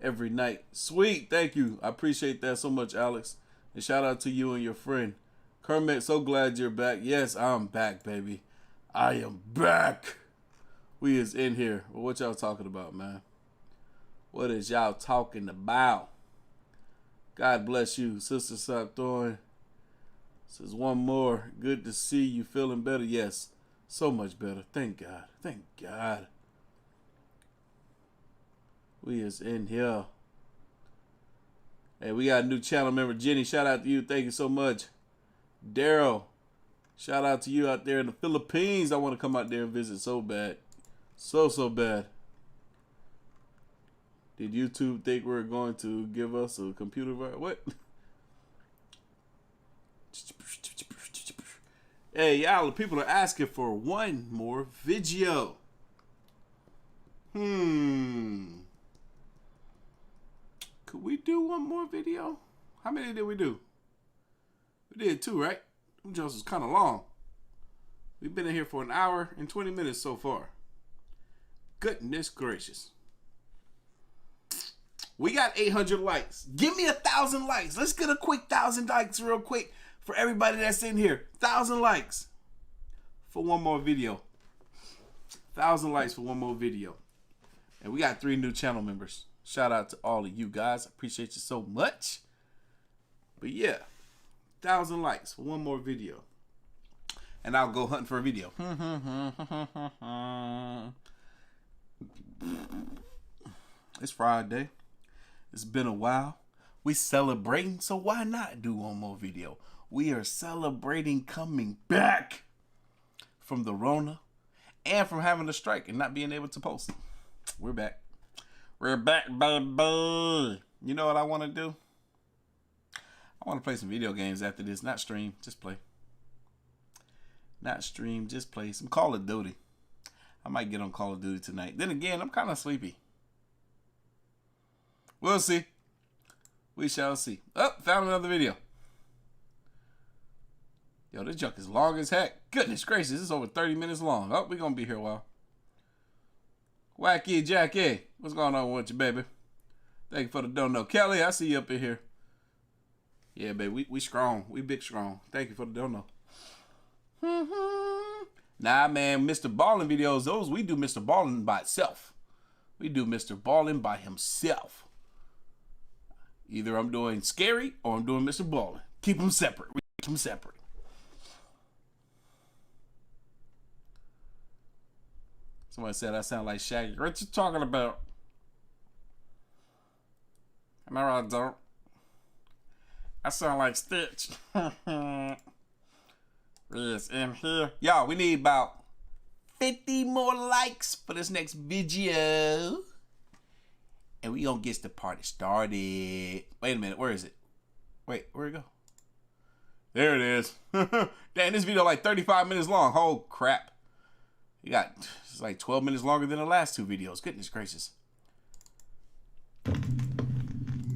every night. Sweet. Thank you. I appreciate that so much, Alex. And shout out to you and your friend. Kermit, so glad you're back. Yes, I'm back, baby. I am back. We is in here. Well, what y'all talking about, man? What is y'all talking about? God bless you. Sister Sapthorn says one more. Good to see you feeling better. Yes, so much better. Thank God. Thank God. We is in here. Hey, we got a new channel member, Jenny. Shout out to you. Thank you so much. Daryl, shout out to you out there in the Philippines. I want to come out there and visit so bad. So bad. Did YouTube think we're going to give us a computer virus? What? Hey, y'all, people are asking for one more video. Could we do one more video? How many did we do? We did 2, right? Them jokes was kind of long. We've been in here for an hour and 20 minutes so far. Goodness gracious. We got 800 likes. Give me 1,000 likes. Let's get a quick 1,000 likes real quick for everybody that's in here. 1,000 likes for one more video. 1,000 likes for one more video. And we got 3 new channel members. Shout out to all of you guys. I appreciate you so much. But yeah, 1,000 likes for one more video. And I'll go hunting for a video. It's Friday. It's been a while. We celebrating, so why not do one more video? We are celebrating coming back from the Rona and from having a strike and not being able to post. We're back. We're back, baby. You know what I want to do? I want to play some video games after this. Not stream, just play. Not stream, just play some Call of Duty. I might get on Call of Duty tonight. Then again, I'm kind of sleepy. We'll see. We shall see. Oh, found another video. Yo, this junk is long as heck. Goodness gracious, this is over 30 minutes long. Oh, we're going to be here a while. Wacky Jackie, what's going on with you, baby? Thank you for the dono. Kelly, I see you up in here. Yeah, baby, we strong. We big strong. Thank you for the dono. Nah, man, Mr. Ballin videos, those we do Mr. Ballin by itself. We do Mr. Ballin by himself. Either I'm doing Scary or I'm doing Mr. Ballin. Keep them separate. We keep them separate. Somebody said I sound like Shaggy. What you talking about? Am I right, don't? I sound like Stitch. Yes, in here. Y'all, we need about 50 more likes for this next video. And we gonna get the party started. Wait a minute, where is it? Wait, where'd it go? There it is. Damn, this video like 35 minutes long. Oh crap. You got, it's like 12 minutes longer than the last 2 videos. Goodness gracious.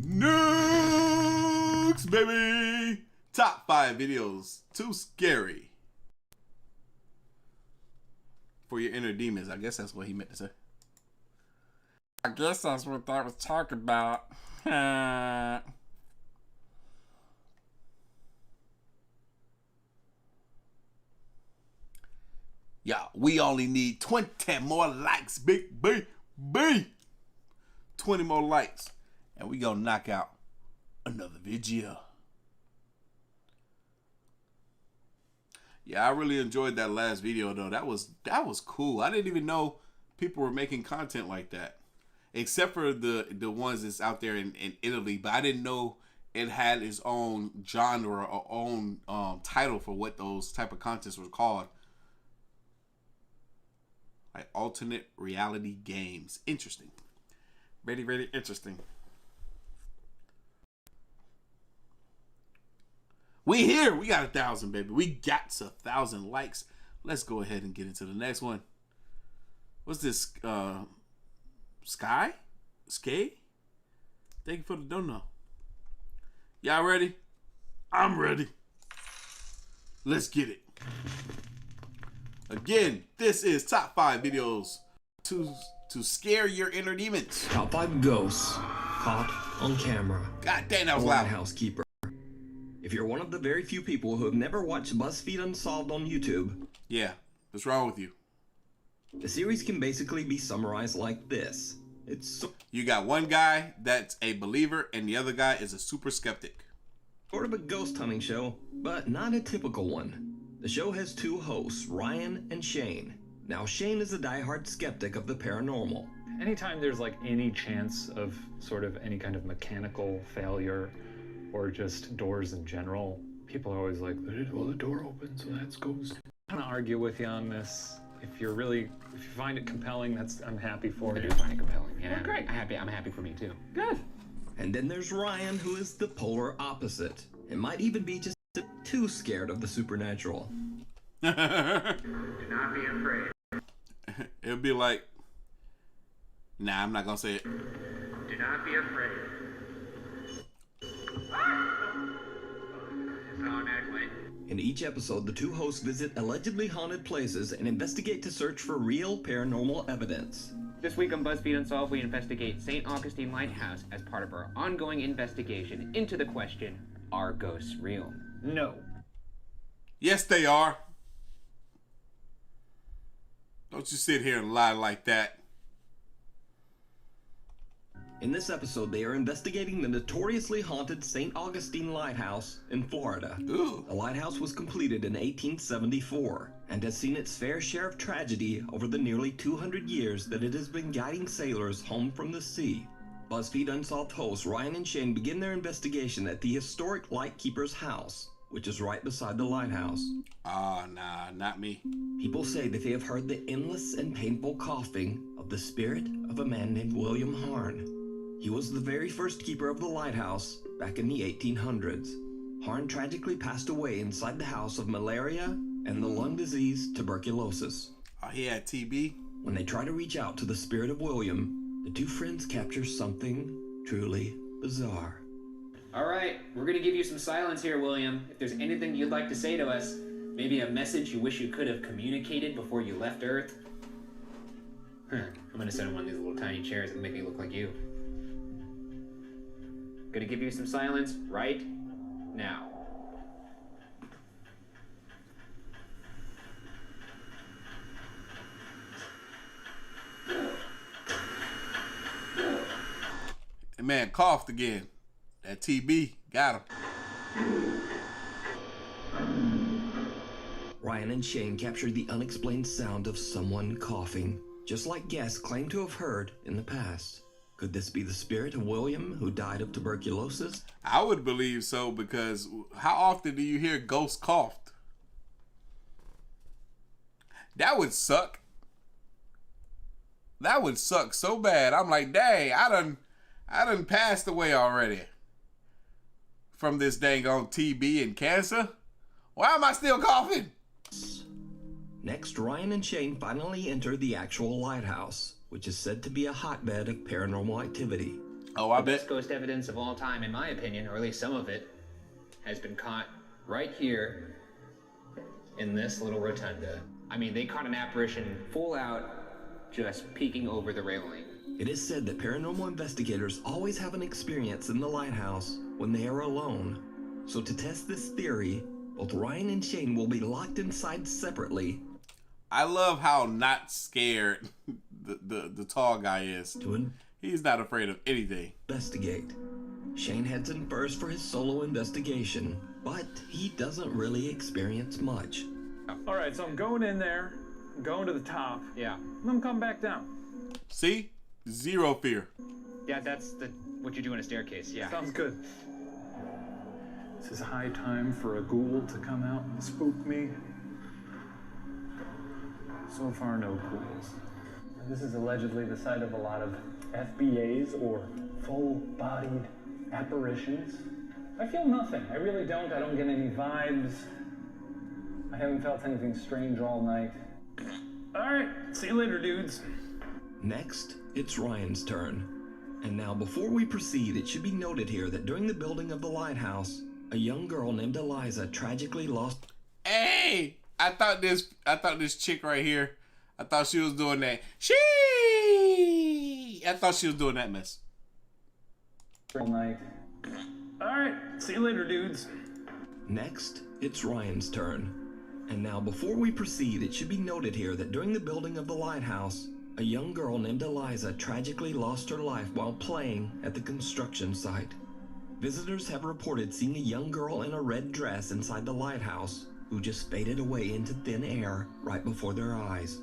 Next, baby. Top 5 videos too scary for your inner demons. I guess that's what he meant to say. I guess that's what that was talking about. Yeah, we only need 20 more likes, big B. 20 more likes, and we gonna knock out another video. Yeah, I really enjoyed that last video though. That was cool. I didn't even know people were making content like that. Except for the ones that's out there in Italy, but I didn't know it had its own genre or own title for what those type of contents were called. Like alternate reality games. Interesting. Very, very interesting. We here. We got 1,000, baby. We got 1,000 likes. Let's go ahead and get into the next one. What's this? Sky? Thank you for the dono. Y'all ready? I'm ready. Let's get it. Again, this is top 5 videos to scare your inner demons. Top 5 ghosts caught on camera. God damn, that was loud. Housekeeper. If you're one of the very few people who have never watched BuzzFeed Unsolved on YouTube, yeah, what's wrong with you? The series can basically be summarized like this. You got one guy that's a believer and the other guy is a super skeptic. Sort of a ghost hunting show, but not a typical one. The show has 2 hosts, Ryan and Shane. Now, Shane is a diehard skeptic of the paranormal. Anytime there's like any chance of sort of any kind of mechanical failure or just doors in general, people are always like, well, the door opens, so that's ghost. I'm gonna argue with you on this. If you find it compelling, I'm happy for you. I do find it compelling. Yeah, well, great. I'm happy for me too. Good. And then there's Ryan, who is the polar opposite. It might even be just too scared of the supernatural. Do not be afraid. It'll be like, Nah, I'm not gonna say it. Do not be afraid. In each episode, the two hosts visit allegedly haunted places and investigate to search for real paranormal evidence. This week on BuzzFeed Unsolved, we investigate St. Augustine Lighthouse as part of our ongoing investigation into the question, are ghosts real? No. Yes, they are. Don't you sit here and lie like that. In this episode, they are investigating the notoriously haunted St. Augustine Lighthouse in Florida. Ooh. The lighthouse was completed in 1874 and has seen its fair share of tragedy over the nearly 200 years that it has been guiding sailors home from the sea. BuzzFeed Unsolved hosts Ryan and Shane begin their investigation at the historic Lightkeeper's house, which is right beside the lighthouse. Nah, not me. People say that they have heard the endless and painful coughing of the spirit of a man named William Harn. He was the very first keeper of the lighthouse back in the 1800s. Harn tragically passed away inside the house of malaria and the lung disease tuberculosis. Oh, he had TB? When they try to reach out to the spirit of William, the two friends capture something truly bizarre. All right, we're going to give you some silence here, William. If there's anything you'd like to say to us, maybe a message you wish you could have communicated before you left Earth. I'm going to sit in one of these little tiny chairs that make me look like you. Gonna give you some silence right now. The man coughed again. That TB got him. Ryan and Shane captured the unexplained sound of someone coughing, just like guests claim to have heard in the past. Could this be the spirit of William, who died of tuberculosis? I would believe so, because how often do you hear ghosts coughed? That would suck. That would suck so bad. I'm like, dang, I done passed away already from this dang on TB and cancer. Why am I still coughing? Next, Ryan and Shane finally enter the actual lighthouse, which is said to be a hotbed of paranormal activity. Oh, I The bet. best ghost evidence of all time, in my opinion, or at least some of it, has been caught right here in this little rotunda. I mean, they caught an apparition full out, just peeking over the railing. It is said that paranormal investigators always have an experience in the lighthouse when they are alone. So to test this theory, both Ryan and Shane will be locked inside separately. I love how not scared the tall guy is. He's not afraid of anything. Investigate. Shane heads in first for his solo investigation, but he doesn't really experience much. All right, so I'm going in there, I'm going to the top. Yeah. And I'm coming back down. See? Zero fear. Yeah, that's what you do in a staircase, yeah. Sounds good. This is a high time for a ghoul to come out and spook me. So far, no ghouls. This is allegedly the site of a lot of FBAs, or full-bodied apparitions. I feel nothing. I really don't. I don't get any vibes. I haven't felt anything strange all night. All right, see you later, dudes. Next, it's Ryan's turn. And now, before we proceed, it should be noted here that during the building of the lighthouse, a young girl named Eliza tragically lost... Hey! I thought this chick right here, I thought she was doing that. I thought she was doing that mess. All night. All right, see you later, dudes. Next, it's Ryan's turn. And now, before we proceed, it should be noted here that during the building of the lighthouse, a young girl named Eliza tragically lost her life while playing at the construction site. Visitors have reported seeing a young girl in a red dress inside the lighthouse who just faded away into thin air right before their eyes.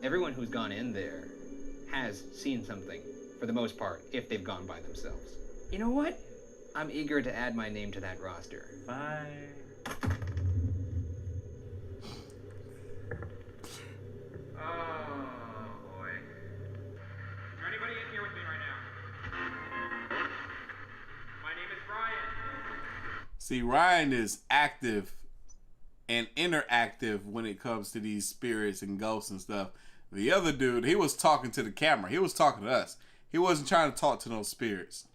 Everyone who's gone in there has seen something, for the most part, if they've gone by themselves. You know what? I'm eager to add my name to that roster. Bye. Oh, boy. Is there anybody in here with me right now? My name is Ryan. See, Ryan is active and interactive when it comes to these spirits and ghosts and stuff. The other dude, he was talking to the camera. He was talking to us. He wasn't trying to talk to those spirits.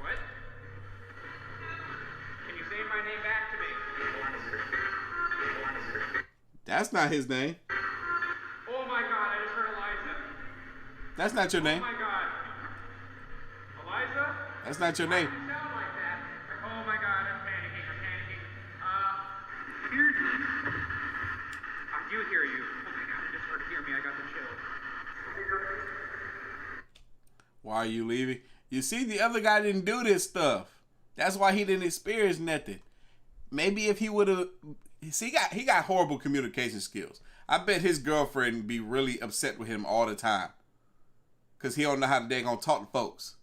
What? Can you say my name back to me? That's not his name. Oh my god, I just heard Eliza. That's not your name. Oh my god. Eliza? That's not your name. Why do you sound like that? Oh my god, I'm panicking. Hear you. I do hear you. Oh my god, I just heard hear me. I got the chills. Why are you leaving? You see, the other guy didn't do this stuff. That's why he didn't experience nothing. Maybe if he would have... See, he got horrible communication skills. I bet his girlfriend would be really upset with him all the time. Because he don't know how they gonna talk to folks.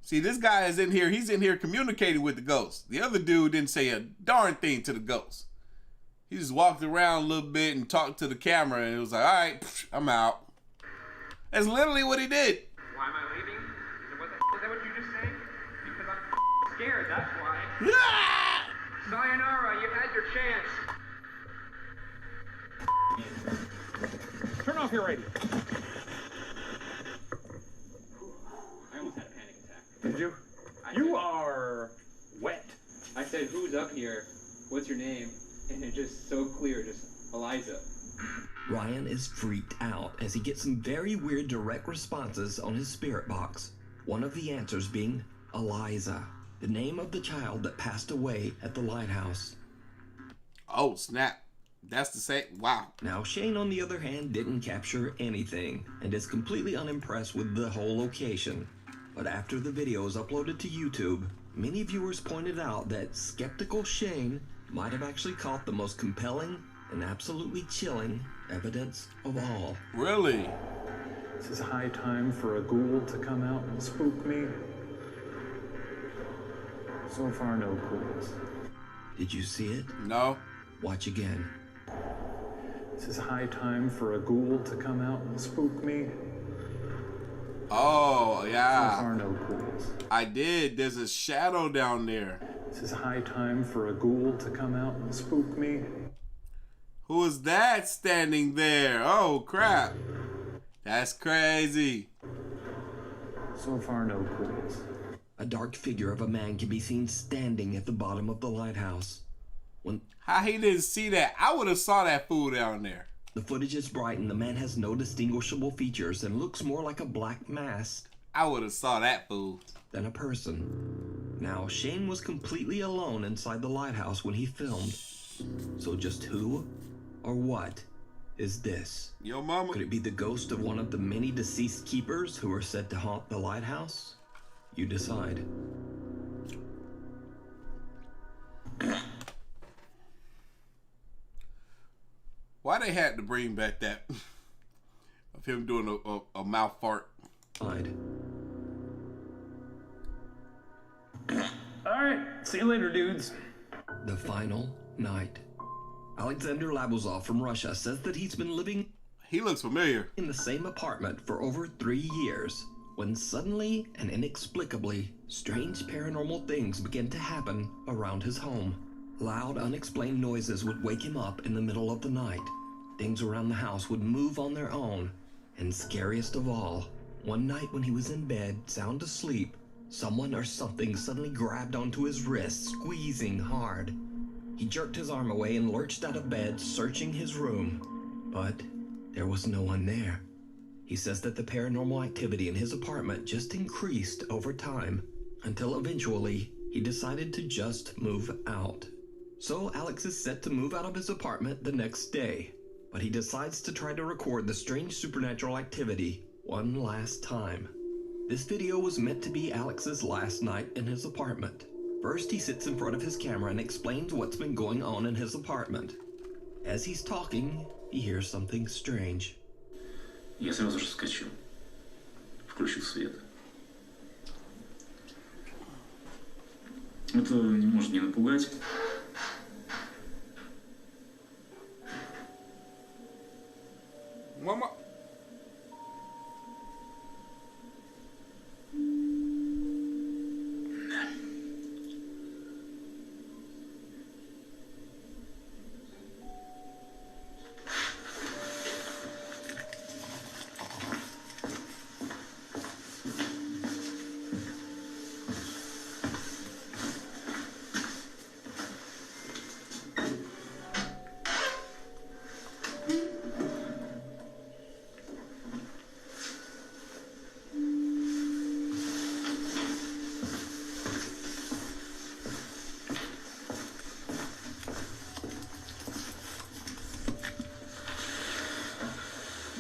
See, this guy is in here. He's in here communicating with the ghost. The other dude didn't say a darn thing to the ghost. He just walked around a little bit and talked to the camera. And it was like, all right, I'm out. That's literally what he did. Why am I leaving? Is that what you just said? Because I'm scared, that's why. Sayonara, you had your chance. Turn off your radio. I almost had a panic attack. Did you? You are wet. I said, who's up here? What's your name? And it's just so clear, just Eliza. Ryan is freaked out as he gets some very weird direct responses on his spirit box. One of the answers being Eliza, the name of the child that passed away at the lighthouse. Oh, snap. That's the same. Wow. Now, Shane, on the other hand, didn't capture anything and is completely unimpressed with the whole location. But after the video was uploaded to YouTube, many viewers pointed out that skeptical Shane might have actually caught the most compelling and absolutely chilling evidence of all. Really? This is high time for a ghoul to come out and spook me. So far, no ghouls. Did you see it? No. Watch again. This is high time for a ghoul to come out and spook me. Oh, yeah. So far, no ghouls. I did. There's a shadow down there. This is high time for a ghoul to come out and spook me. Who is that standing there? Oh, crap. That's crazy. So far, no ghouls. A dark figure of a man can be seen standing at the bottom of the lighthouse. How he didn't see that? I would have saw that fool down there. The footage is bright and the man has no distinguishable features and looks more like a black mask. I would have saw that fool. Than a person. Now, Shane was completely alone inside the lighthouse when he filmed. So just who or what is this? Yo, mama. Could it be the ghost of one of the many deceased keepers who are said to haunt the lighthouse? You decide. Why they had to bring back that of him doing a mouth fart? Alright, see you later, dudes. The final night. Alexander Labuzov from Russia says that he's been living... He looks familiar. ...in the same apartment for over 3 years, when suddenly and inexplicably, strange paranormal things began to happen around his home. Loud, unexplained noises would wake him up in the middle of the night. Things around the house would move on their own. And scariest of all, one night when he was in bed, sound asleep, someone or something suddenly grabbed onto his wrist, squeezing hard. He jerked his arm away and lurched out of bed, searching his room. But there was no one there. He says that the paranormal activity in his apartment just increased over time, until eventually he decided to just move out. So Alex is set to move out of his apartment the next day, but he decides to try to record the strange supernatural activity one last time. This video was meant to be Alex's last night in his apartment. First, he sits in front of his camera and explains what's been going on in his apartment. As he's talking, he hears something strange. Я сразу же вскочил, включил свет. Это не может не напугать. Мама.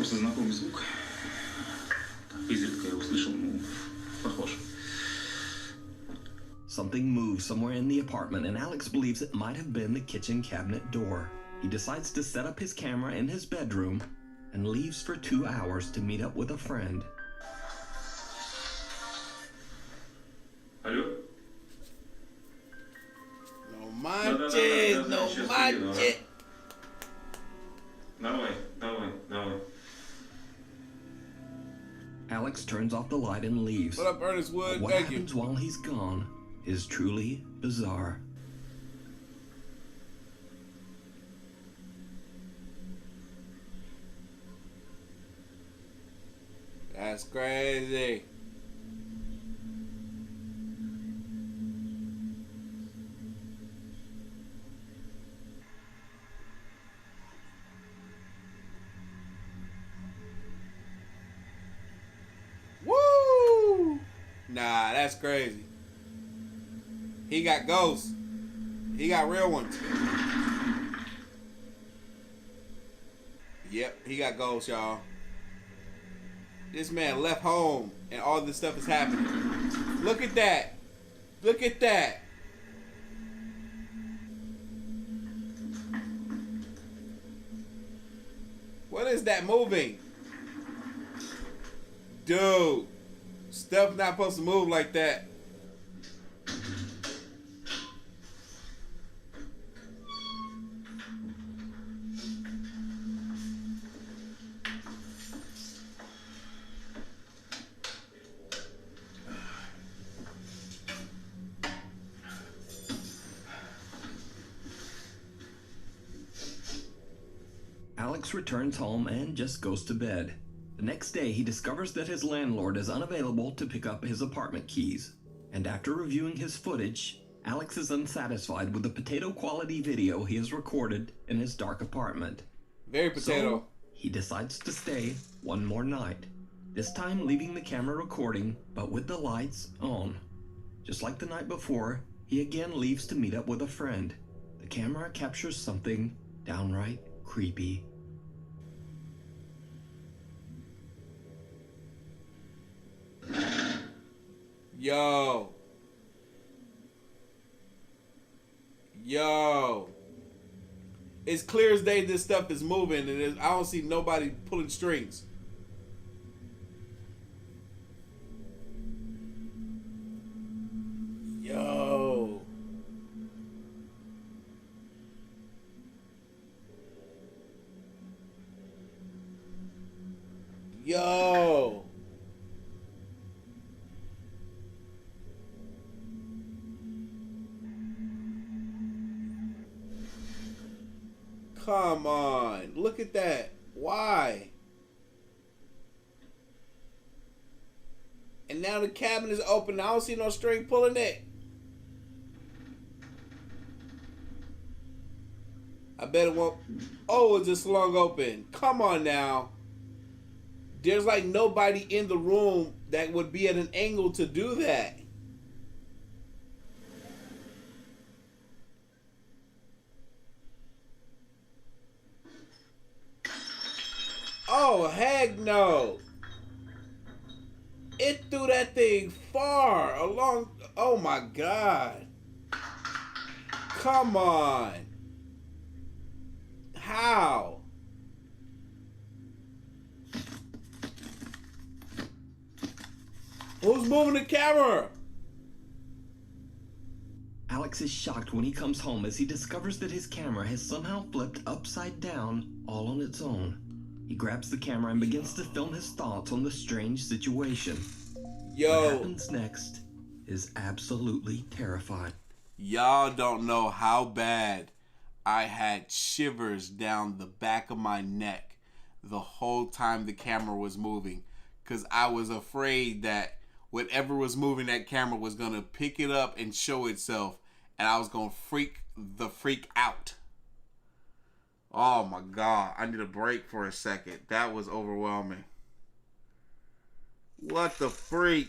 просто знакомый звук. Изредка я услышал, похож. Something moves somewhere in the apartment, and Alex believes it might have been the kitchen cabinet door. He decides to set up his camera in his bedroom and leaves for 2 hours to meet up with a friend. Алло? No manches, no manches. Давай. Alex turns off the light and leaves. What up, Ernest Wood? But what Thank happens you. while he's gone is truly bizarre. That's crazy. Woo! Nah, that's crazy. He got ghosts. He got real ones. Yep, he got ghosts, y'all. This man left home and all this stuff is happening. Look at that. Look at that. What is that moving? Dude. Stuff not supposed to move like that. Alex returns home and just goes to bed. The next day, he discovers that his landlord is unavailable to pick up his apartment keys. And after reviewing his footage, Alex is unsatisfied with the potato-quality video he has recorded in his dark apartment. Very potato. So, he decides to stay one more night. This time leaving the camera recording, but with the lights on. Just like the night before, he again leaves to meet up with a friend. The camera captures something downright creepy. Yo. It's clear as day this stuff is moving and I don't see nobody pulling strings. Yo. Yo. Come on. Look at that. Why? And now the cabinet is open. I don't see no string pulling it. I bet it won't. Oh, it's just slung open. Come on now. There's like nobody in the room that would be at an angle to do that. Oh, heck no. It threw that thing far along. Oh my God. Come on. How? Who's moving the camera? Alex is shocked when he comes home as he discovers that his camera has somehow flipped upside down all on its own. He grabs the camera and begins to film his thoughts on the strange situation. What happens next is absolutely terrifying. Y'all don't know how bad I had shivers down the back of my neck the whole time the camera was moving, because I was afraid that whatever was moving that camera was going to pick it up and show itself, and I was going to freak out. Oh my God, I need a break for a second. That was overwhelming. What the freak?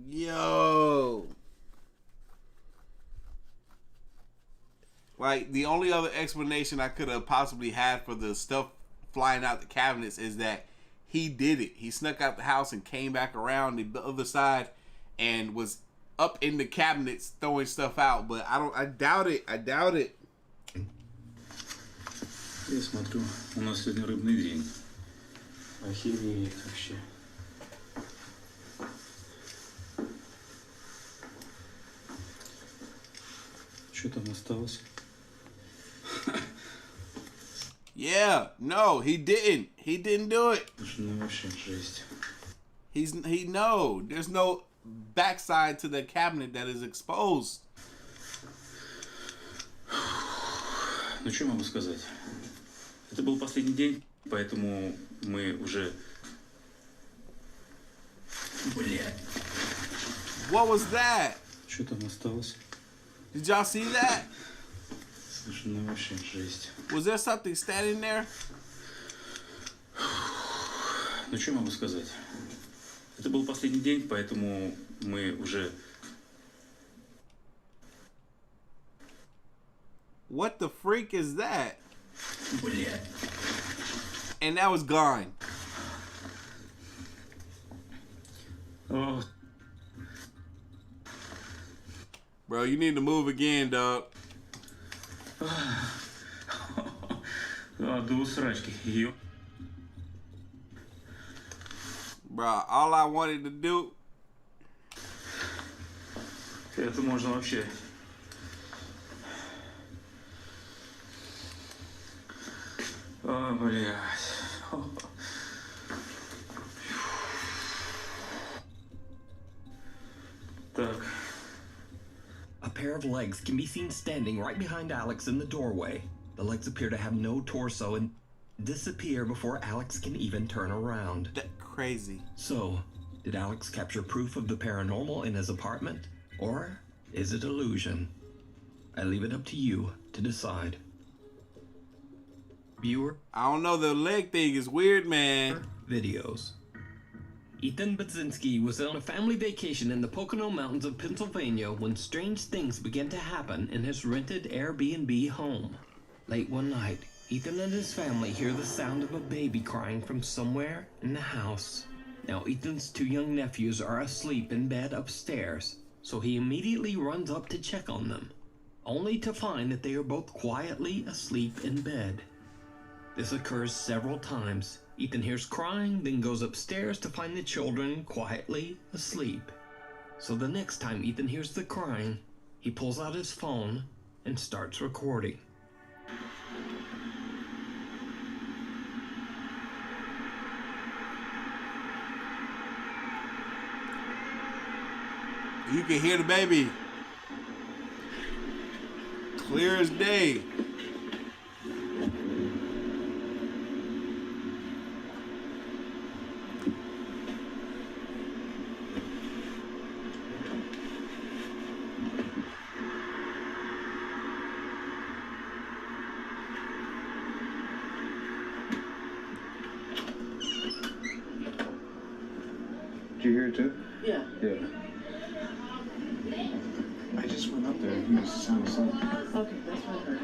Yo. Like, the only other explanation I could have possibly had for the stuff flying out the cabinets is that he did it. He snuck out the house and came back around the other side and was up in the cabinets throwing stuff out. But I doubt it. I doubt it. Я смотрю, у нас сегодня рыбный день. Охереть вообще. Что там осталось? Yeah, no, he didn't. He didn't do it. Ну вообще жесть. There's no backside to the cabinet that is exposed. Ну что могу сказать? Это был последний день, поэтому мы уже... Блядь. What was that? Что там осталось? Did y'all see that? Слушай, ну вообще жесть. Was there something standing there? Ну что могу сказать? Это был последний день, поэтому мы уже... What the freak is that? Блядь. And that was gone. Oh. Bro, you need to move again, dog. До усрачки. Ее. Bro, all I wanted to do... Это можно вообще... О, блядь. Так. A pair of legs can be seen standing right behind Alex in the doorway. The legs appear to have no torso and disappear before Alex can even turn around. Crazy. So, did Alex capture proof of the paranormal in his apartment? Or is it illusion? I leave it up to you to decide. Viewer? I don't know, the leg thing is weird, man. Videos. Ethan Budzinski was on a family vacation in the Pocono Mountains of Pennsylvania when strange things began to happen in his rented Airbnb home. Late one night, Ethan and his family hear the sound of a baby crying from somewhere in the house. Now, Ethan's two young nephews are asleep in bed upstairs, so he immediately runs up to check on them, only to find that they are both quietly asleep in bed. This occurs several times. Ethan hears crying, then goes upstairs to find the children quietly asleep. So the next time Ethan hears the crying, he pulls out his phone and starts recording. You can hear the baby. Clear as day. Did you hear it too? Yeah. Yeah. I just went up there and he was sound asleep. Okay, that's what I heard.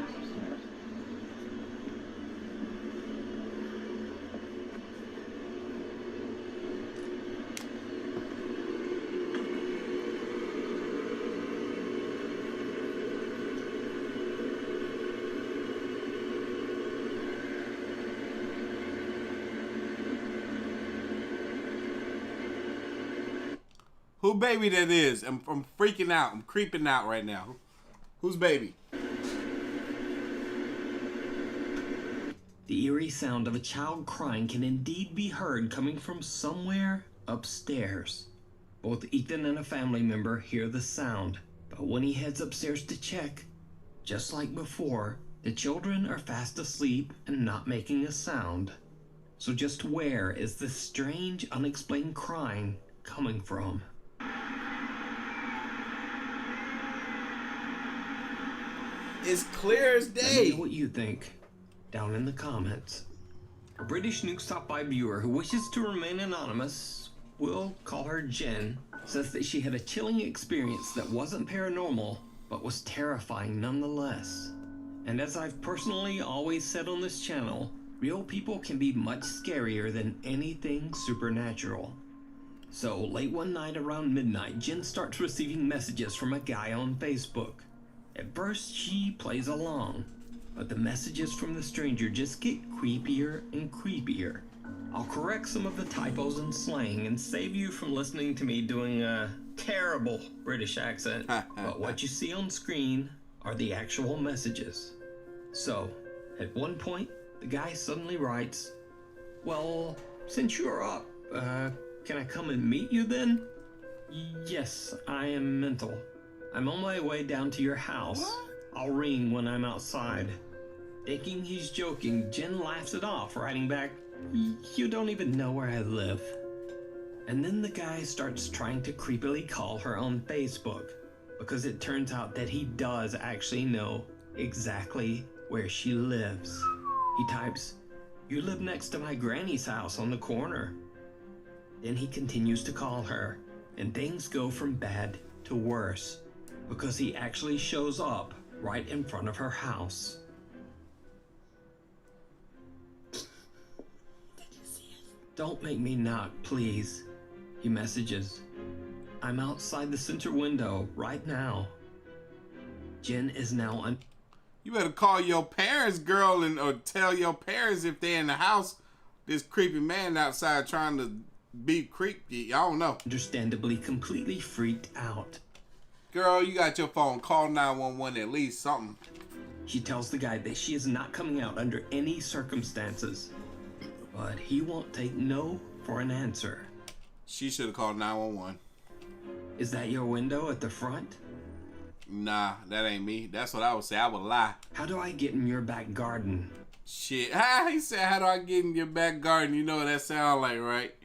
Who baby that is? I'm freaking out. I'm creeping out right now. Whose baby? The eerie sound of a child crying can indeed be heard coming from somewhere upstairs. Both Ethan and a family member hear the sound, but when he heads upstairs to check, just like before, the children are fast asleep and not making a sound. So just where is this strange, unexplained crying coming from? It's clear as Let me day. know what you think down in the comments. A British Nuke Stop By viewer who wishes to remain anonymous, we'll call her Jen, says that she had a chilling experience that wasn't paranormal, but was terrifying nonetheless. And as I've personally always said on this channel, real people can be much scarier than anything supernatural. So late one night around midnight, Jen starts receiving messages from a guy on Facebook. At first, she plays along, but the messages from the stranger just get creepier and creepier. I'll correct some of the typos and slang and save you from listening to me doing a terrible British accent. But what you see on screen are the actual messages. So, at one point, the guy suddenly writes, "Well, since you're up, can I come and meet you then?" "Yes, I am mental. I'm on my way down to your house. I'll ring when I'm outside." Thinking he's joking, Jen laughs it off, writing back, "You don't even know where I live." And then the guy starts trying to creepily call her on Facebook, because it turns out that he does actually know exactly where she lives. He types, "You live next to my granny's house on the corner." Then he continues to call her, and things go from bad to worse, because he actually shows up right in front of her house. "Don't make me knock, please," he messages. "I'm outside the center window right now." Jen is now You better call your parents, girl, or tell your parents if they're in the house. This creepy man outside trying to be creepy. I don't know. Understandably completely freaked out. Girl, you got your phone. Call 911 at least, something. She tells the guy that she is not coming out under any circumstances. But he won't take no for an answer. She should have called 911. "Is that your window at the front?" Nah, that ain't me. That's what I would say. I would lie. "How do I get in your back garden?" Shit. He said, "How do I get in your back garden?" You know what that sound like, right?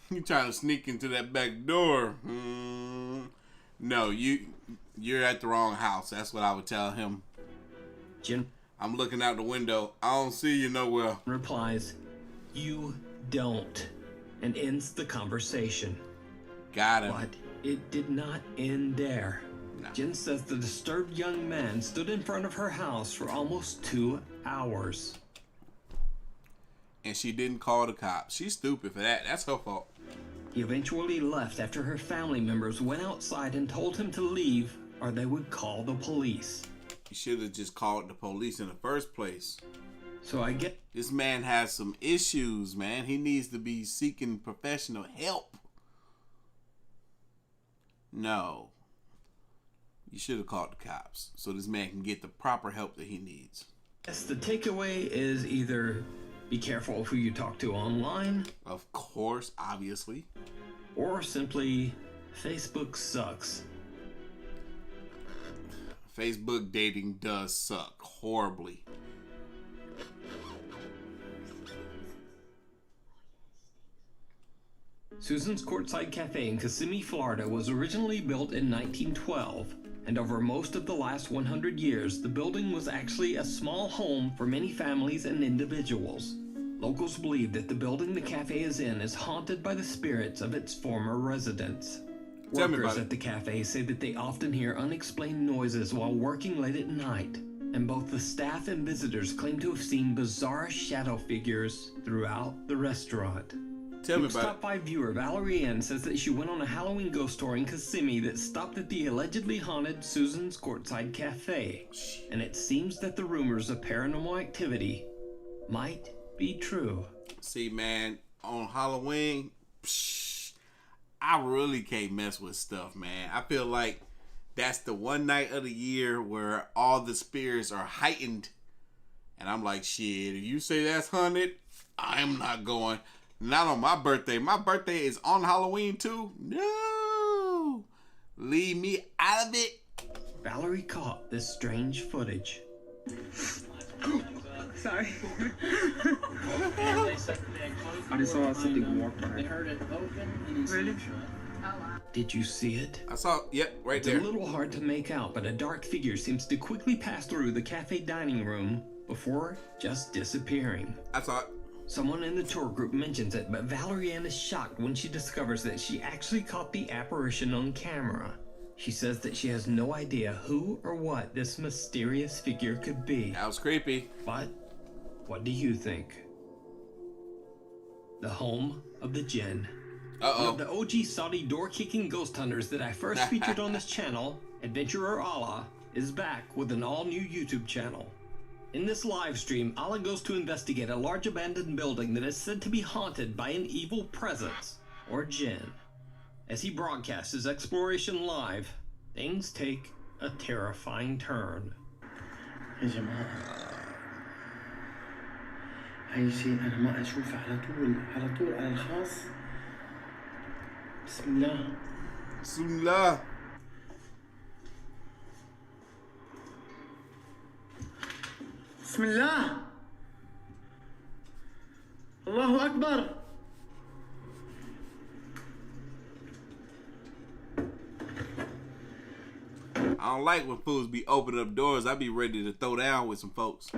You trying to sneak into that back door. No, you're at the wrong house. That's what I would tell him. Jen, I'm looking out the window. I don't see you nowhere. Replies, "You don't," and ends the conversation. Got him. But it did not end there. No. Jen says the disturbed young man stood in front of her house for almost 2 hours. And she didn't call the cops. She's stupid for that. That's her fault. He eventually left after her family members went outside and told him to leave or they would call the police. You should have just called the police in the first place. So I get... This man has some issues, man. He needs to be seeking professional help. No. You should have called the cops so this man can get the proper help that he needs. Yes, the takeaway is either be careful of who you talk to online. Of course, obviously. Or simply, Facebook sucks. Facebook dating does suck horribly. Susan's Courtside Cafe in Kissimmee, Florida was originally built in 1912, and over most of the last 100 years, the building was actually a small home for many families and individuals. Locals believe that the building the cafe is in is haunted by the spirits of its former residents. Workers at the cafe say that they often hear unexplained noises while working late at night, and both the staff and visitors claim to have seen bizarre shadow figures throughout the restaurant. Tell me about Top 5 viewer Valerie Ann says that she went on a Halloween ghost tour in Kissimmee that stopped at the allegedly haunted Susan's Courtside Cafe, and it seems that the rumors of paranormal activity might be true. See, man, on Halloween, I really can't mess with stuff, man. I feel like that's the one night of the year where all the spirits are heightened, and I'm like, shit, if you say that's haunted, I'm not going. Not on my birthday. My birthday is on Halloween too. No, leave me out of it. Valerie caught this strange footage. Sorry. I just saw something walk by. Really? Did you see it? I saw, yep, right there. It's a little hard to make out, but a dark figure seems to quickly pass through the cafe dining room before just disappearing. I saw it. Someone in the tour group mentions it, but Valerie Ann is shocked when she discovers that she actually caught the apparition on camera. She says that she has no idea who or what this mysterious figure could be. That was creepy. But What do you think? The home of the Jinn. Uh-oh. One of the OG Saudi door-kicking ghost hunters that I first featured on this channel, Adventurer Allah, is back with an all-new YouTube channel. In this live stream, Allah goes to investigate a large abandoned building that is said to be haunted by an evil presence, or Jinn. As he broadcasts his exploration live, things take a terrifying turn. يا جماعة أي شيء أنا ما أشوفه على طول على الخاص. بسم الله. بسم الله. بسم الله. الله أكبر. I don't like when fools be opening up doors. I be ready to throw down with some folks.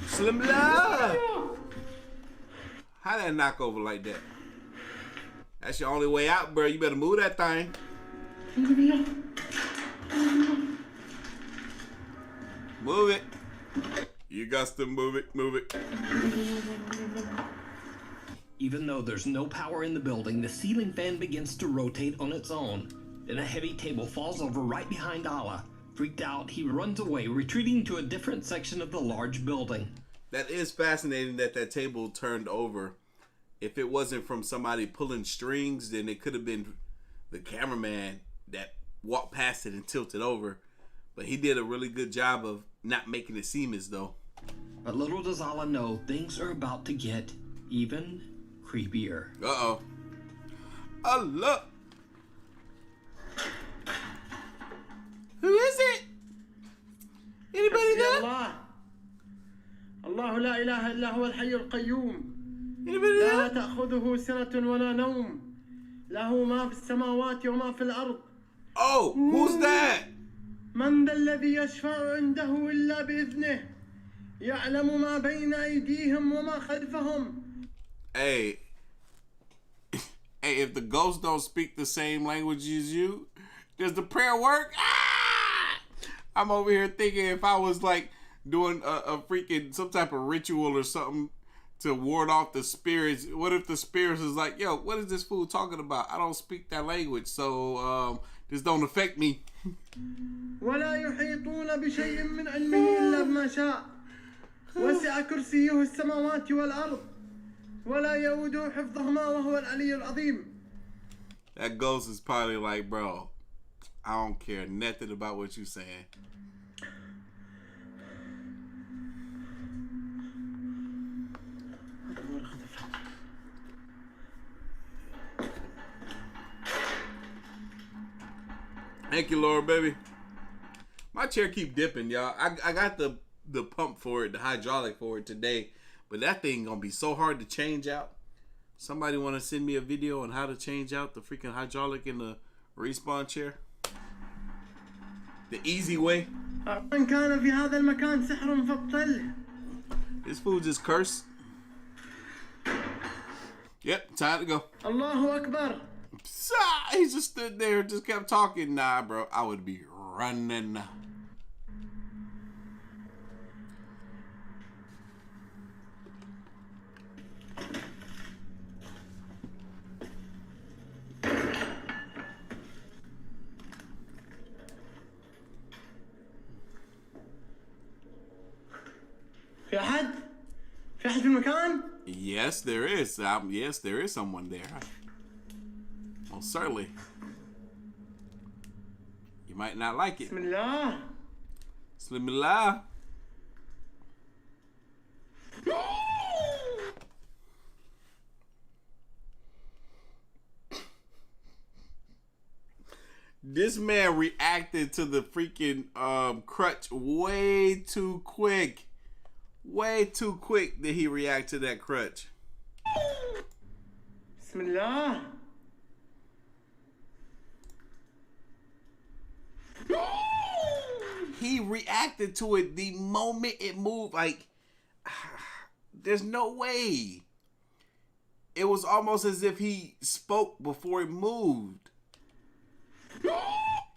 Slim love. How that knock over like that? That's your only way out, bro. You better move that thing. Move it. You got to move it, move it. Even though there's no power in the building, the ceiling fan begins to rotate on its own. Then a heavy table falls over right behind Allah. Freaked out, he runs away, retreating to a different section of the large building. That is fascinating that that table turned over. If it wasn't from somebody pulling strings, then it could have been the cameraman that walked past it and tilted over. But he did a really good job of not making it seem as though. But little does Allah know, things are about to get even creepier. Uh-oh. Allah. Who is it? Anybody there? الله. الله لا إله إلا هو الحي القيوم. Anybody لا there? تأخذه سنة ولا نوم. له ما في السماوات وما في الأرض. Oh, who's that? من ذا الذي يشفع عنده إلا بإذنه. يعلم ما بين أيديهم وما خلفهم. Hey, if the ghosts don't speak the same language as you, does the prayer work? Ah! I'm over here thinking if I was like doing a freaking some type of ritual or something to ward off the spirits. What if the spirits is like, yo, what is this fool talking about? I don't speak that language, so this don't affect me. ولا يحيطون بشيء من علمه إلا بما شاء. وسع كرسيه السماوات والأرض. ولا يؤوده حفظهما وهو العلي العظيم. That ghost is probably like, bro, I don't care nothing about what you saying. Thank you, Lord, baby. My chair keep dipping, y'all. I got the pump for it, the hydraulic for it today, but that thing gonna be so hard to change out. Somebody want to send me a video on how to change out the freaking hydraulic in the respawn chair? The easy way. من كان في هذا المكان سحر فابطله. This fool just cursed. Yep, time to go. الله أكبر. He just stood there, just kept talking. Nah, bro, I would be running. في أحد؟ في أحد في المكان؟ Yes, there is. Yes, there is someone there. Most certainly. You might not like it. بسم الله. Bismillah. This man reacted to the freaking crutch way too quick. Way too quick did he react to that crutch. بسم الله. He reacted to it the moment it moved. Like, there's no way. It was almost as if he spoke before he moved.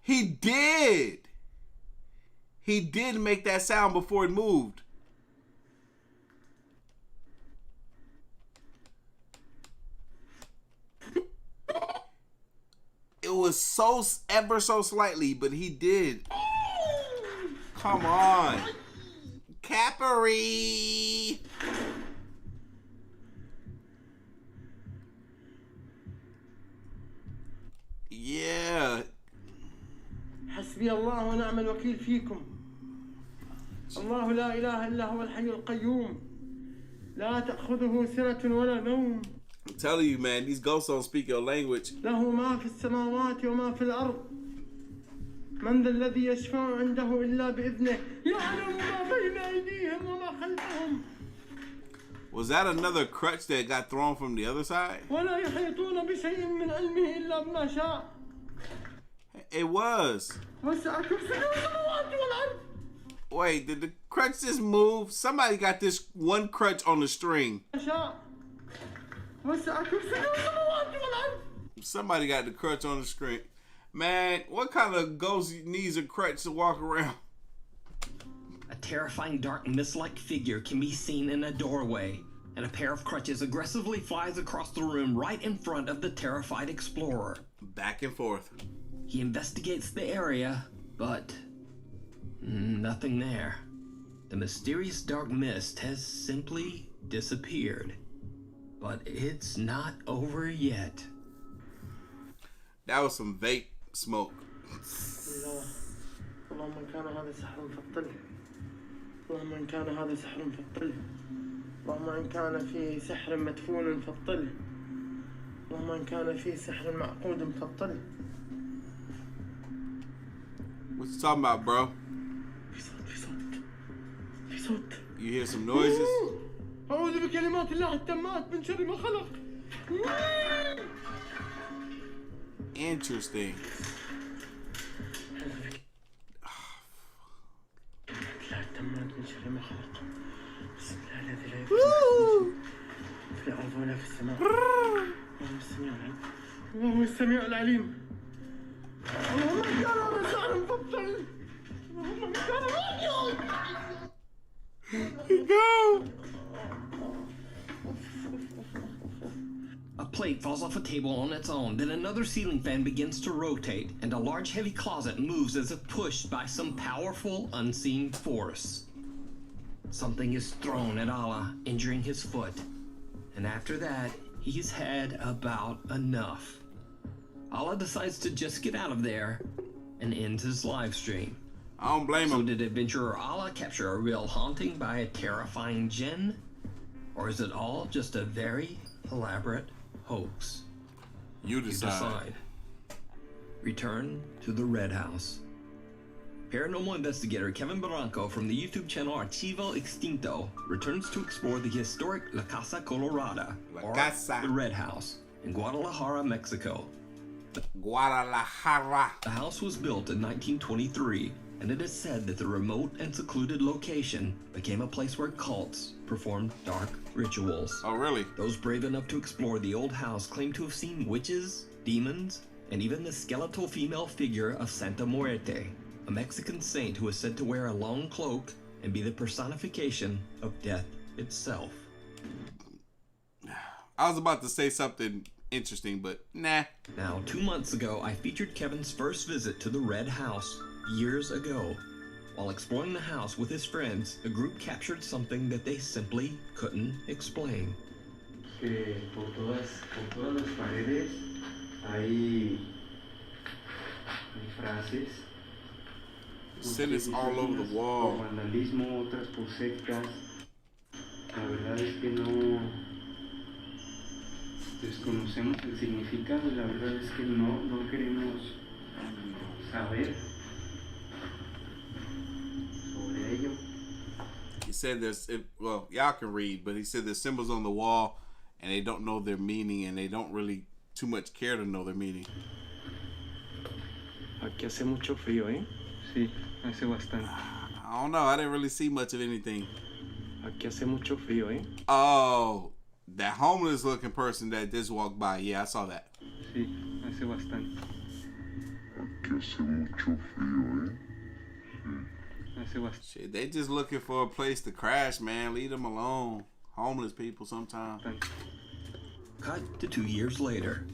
He did. He did make that sound before it moved. It was so ever so slightly, but he did. Come on. Capri. Yeah. حسبي الله ونعم الوكيل فيكم. الله لا إله إلا هو الحي القيوم. لا تأخذه سنة ولا نوم. I'm telling you, man, these ghosts don't speak your language. له ما في السماوات وما في الأرض. من ذا الذي يشفع عنده إلا بإذنه. يعلم ما بين أيديهم وما خلفهم. Was that another crutch that got thrown from the other side? ولا يحيطون بشيء من علمه إلا بما شاء. It was. وسع كرسيه السماوات والأرض. Wait, did the crutch just move? Somebody got this one crutch on the string. Somebody got the crutch on the screen. Man, what kind of ghost needs a crutch to walk around? A terrifying dark mist-like figure can be seen in a doorway, and a pair of crutches aggressively flies across the room right in front of the terrified explorer. Back and forth. He investigates the area, but nothing there. The mysterious dark mist has simply disappeared. But it's not over yet. That was some vape smoke. اللهم إن كان هذا سحر فابطله. اللهم إن كان هذا سحر فابطله. اللهم إن كان في سحر مدفون فابطله. اللهم إن كان في سحر معقود فابطله. What you talking about, bro? في صوت. You hear some noises? أعوذ بكلمات الله التامات من شر ما خلق. Interesting. الله التامات من شر ما خلق. بسم الله الذي لا يضر في الأرض ولا في السماء. الله السميع العليم. اللهم إن كان هذا سحر فابطل. اللهم إن كان Go. A plate falls off a table on its own, then another ceiling fan begins to rotate, and a large heavy closet moves as if pushed by some powerful unseen force. Something is thrown at Allah, injuring his foot, and after that, he's had about enough. Allah decides to just get out of there and ends his live stream. I don't blame him. So did adventurer Allah capture a real haunting by a terrifying jinn? Or is it all just a very elaborate hoax? You decide. Return to the Red House. Paranormal investigator Kevin Barranco from the YouTube channel Archivo Extinto returns to explore the historic La Casa Colorada, the Red House, in Guadalajara, Mexico. Guadalajara. The house was built in 1923, and it is said that the remote and secluded location became a place where cults performed dark rituals. Oh, really? Those brave enough to explore the old house claim to have seen witches, demons, and even the skeletal female figure of Santa Muerte, a Mexican saint who is said to wear a long cloak and be the personification of death itself. I was about to say something interesting, but nah. Now, 2 months ago, I featured Kevin's first visit to the Red House years ago. While exploring the house with his friends, the group captured something that they simply couldn't explain. Que por todas las paredes hay frases. Sin is all over the wall. Por vandalismo, otras por sectas. La verdad es que no desconocemos el significado y la verdad es que no queremos saber sobre ello. He said well, y'all can read, but he said there's symbols on the wall and they don't know their meaning and they don't really too much care to know their meaning. Aquí hace mucho frío, ¿eh? Sí, hace bastante. I don't know. I didn't really see much of anything. Aquí hace mucho frío, ¿eh? Oh, That homeless looking person that just walked by. Yeah, I saw that. Sí, hace bastante. Aquí hace mucho frío, Hace bastante. Shit, they just looking for a place to crash, man. Leave them alone. Homeless people sometimes. Cut to 2 years later.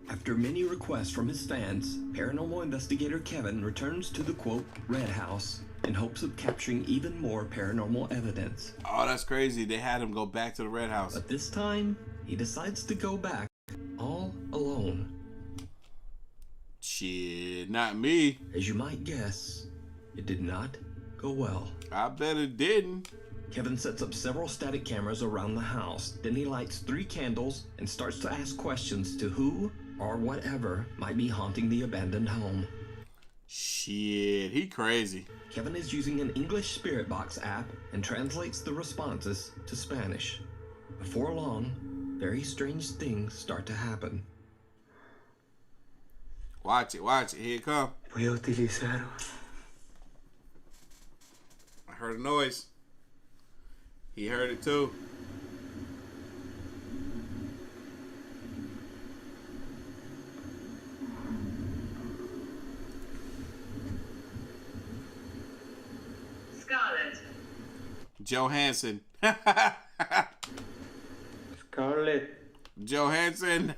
After many requests from his fans, paranormal investigator Kevin returns to the quote, Red House in hopes of capturing even more paranormal evidence. Oh, that's crazy. They had him go back to the Red House. But this time, he decides to go back all alone. Shit, not me. As you might guess, it did not go well. I bet it didn't. Kevin sets up several static cameras around the house. Then he lights 3 candles and starts to ask questions to who or whatever might be haunting the abandoned home. Shit, he crazy. Kevin is using an English spirit box app and translates the responses to Spanish. Before long, very strange things start to happen. Watch it, here it come. Voy a utilizar. I heard a noise. He heard it too. Scarlett. Johansson. Scarlett, Johansson.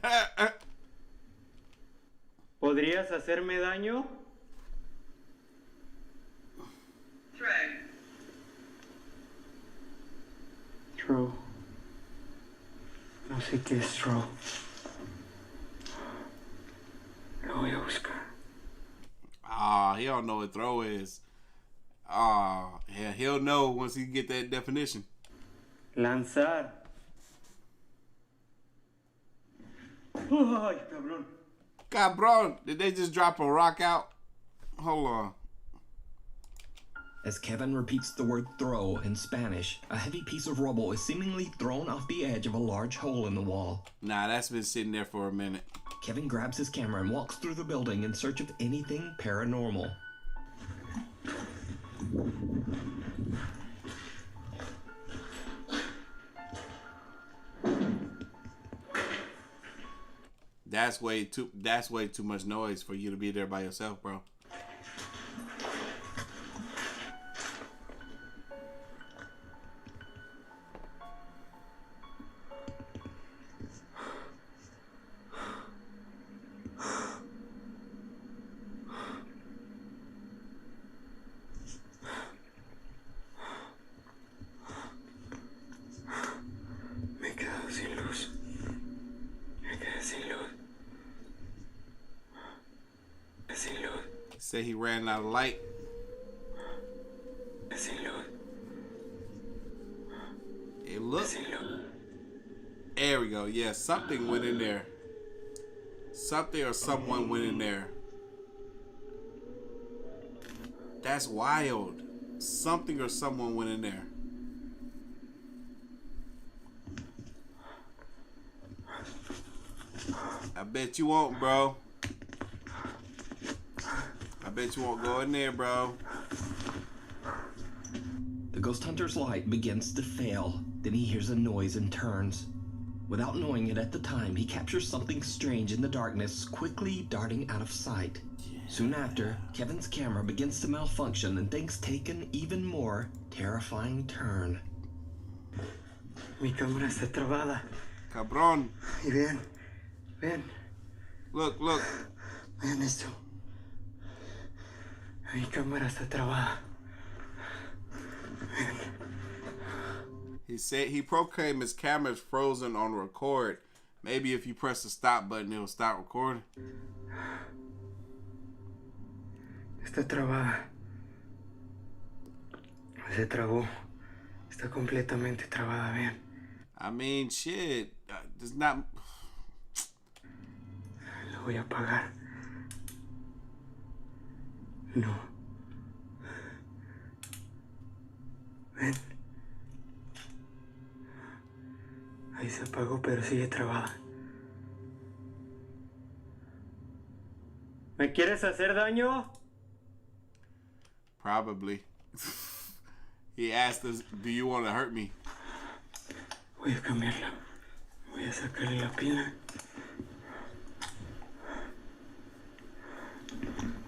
¿podrías hacerme daño? Throw. Throw. No sé qué es throw. Lo voy a buscar. Ah, he don't know what throw is. Ah, yeah, he'll know once he get that definition. Lanzar. Ay, cabrón. Cabron, did they just drop a rock out? Hold on. As Kevin repeats the word throw in Spanish, a heavy piece of rubble is seemingly thrown off the edge of a large hole in the wall. Nah, that's been sitting there for a minute. Kevin grabs his camera and walks through the building in search of anything paranormal. That's way too much noise for you to be there by yourself, bro. Me quedo sin luz. Me quedé sin luz. Sin luz. Say he ran out of light. Sin luz. It looked. Sin luz. There we go. Yeah, something went in there. Something or someone went in there. That's wild. Something or someone went in there. I bet you won't, bro. I bet you won't go in there, bro. The ghost hunter's light begins to fail. Then he hears a noise and turns. Without knowing it at the time, he captures something strange in the darkness, quickly darting out of sight. Soon after, Kevin's camera begins to malfunction and things take an even more terrifying turn. Mi cámara está trabada. Cabrón. Y vean, vean. Look, look. Vean esto. Mi cámara está trabada. Vean. He said he proclaimed his camera's frozen on record. Maybe if you press the stop button, it'll stop recording. Está trabada. Se trabó. Está completamente trabada, vean. I mean, shit. There's not. Lo voy a apagar. No. Ven. Ahí se apagó, pero sigue trabada. ¿Me quieres hacer daño? Probably. He asked us, do you want to hurt me? Voy a cambiarla. Voy a sacarle la pila.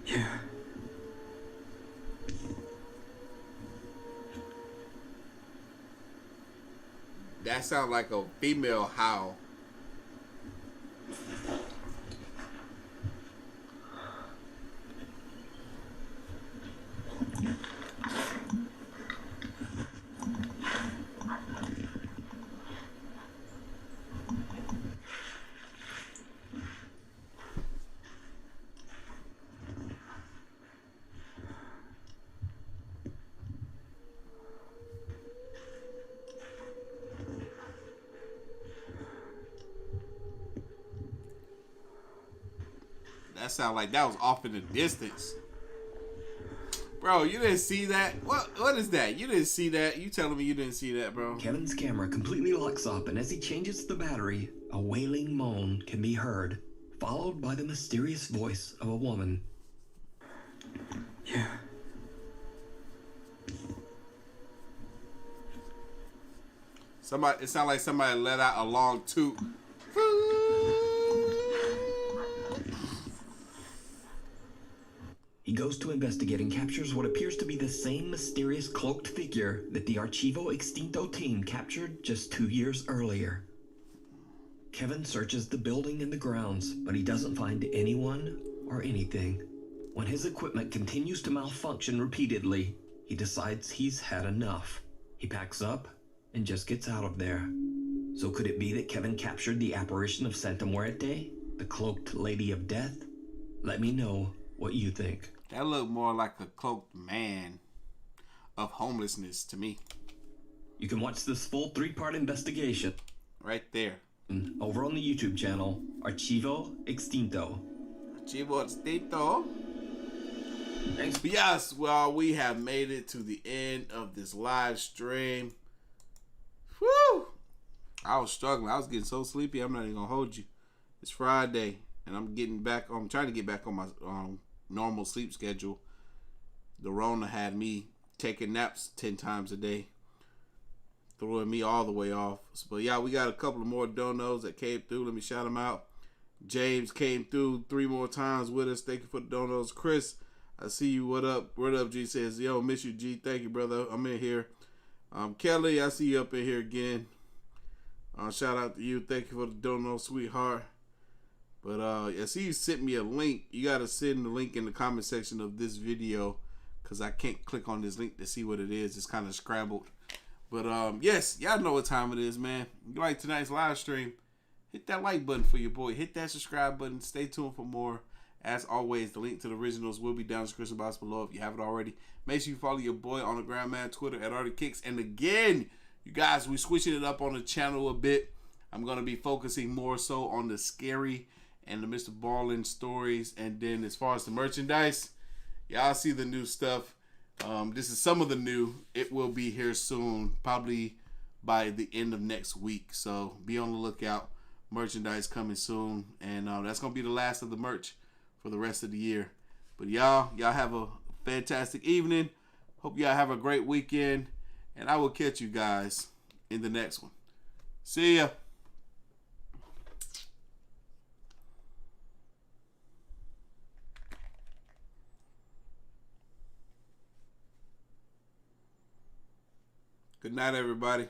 Yeah. That sounds like a female howl. That sounded like that was off in the distance. Bro, you didn't see that? What is that? You didn't see that? You telling me you didn't see that, bro? Kevin's camera completely locks up, and as he changes the battery, a wailing moan can be heard, followed by the mysterious voice of a woman. Yeah. It sounded like somebody let out a long toot. He goes to investigate and captures what appears to be the same mysterious cloaked figure that the Archivo Extinto team captured just 2 years earlier. Kevin searches the building and the grounds, but he doesn't find anyone or anything. When his equipment continues to malfunction repeatedly, he decides he's had enough. He packs up and just gets out of there. So could it be that Kevin captured the apparition of Santa Muerte, the cloaked Lady of Death? Let me know what you think. That looked more like a cloaked man of homelessness to me. You can watch this full 3-part investigation right there over on the YouTube channel Archivo Extinto. Archivo Extinto. Thanks. Yes, well, we have made it to the end of this live stream. Whew! I was struggling. I was getting so sleepy. I'm not even gonna hold you. It's Friday, and I'm trying to get back on my normal sleep schedule. The Rona had me taking naps 10 times a day, throwing me all the way off. But yeah, we got a couple of more donos that came through. Let me shout them out. James came through 3 more times with us. Thank you for the donos. Chris, I see you. What up? What up? G says, yo, miss you, G. Thank you, brother. I'm in here. Kelly, I see you up in here again. Shout out to you. Thank you for the dono, sweetheart. But I see you sent me a link. You got to send the link in the comment section of this video, because I can't click on this link to see what it is. It's kind of scrambled. But yes, y'all know what time it is, man. If you like tonight's live stream, hit that like button for your boy. Hit that subscribe button. Stay tuned for more. As always, the link to the originals will be down in the description box below if you haven't already. Make sure you follow your boy on the ground, man, Twitter at Artofkickz. And again, you guys, we're switching it up on the channel a bit. I'm going to be focusing more so on the scary and the Mr. Ballin stories. And then as far as the merchandise, y'all see the new stuff. This is some of the new. It will be here soon, probably by the end of next week. So be on the lookout. Merchandise coming soon. And that's going to be the last of the merch for the rest of the year. But y'all have a fantastic evening. Hope y'all have a great weekend. And I will catch you guys in the next one. See ya. Good night, everybody.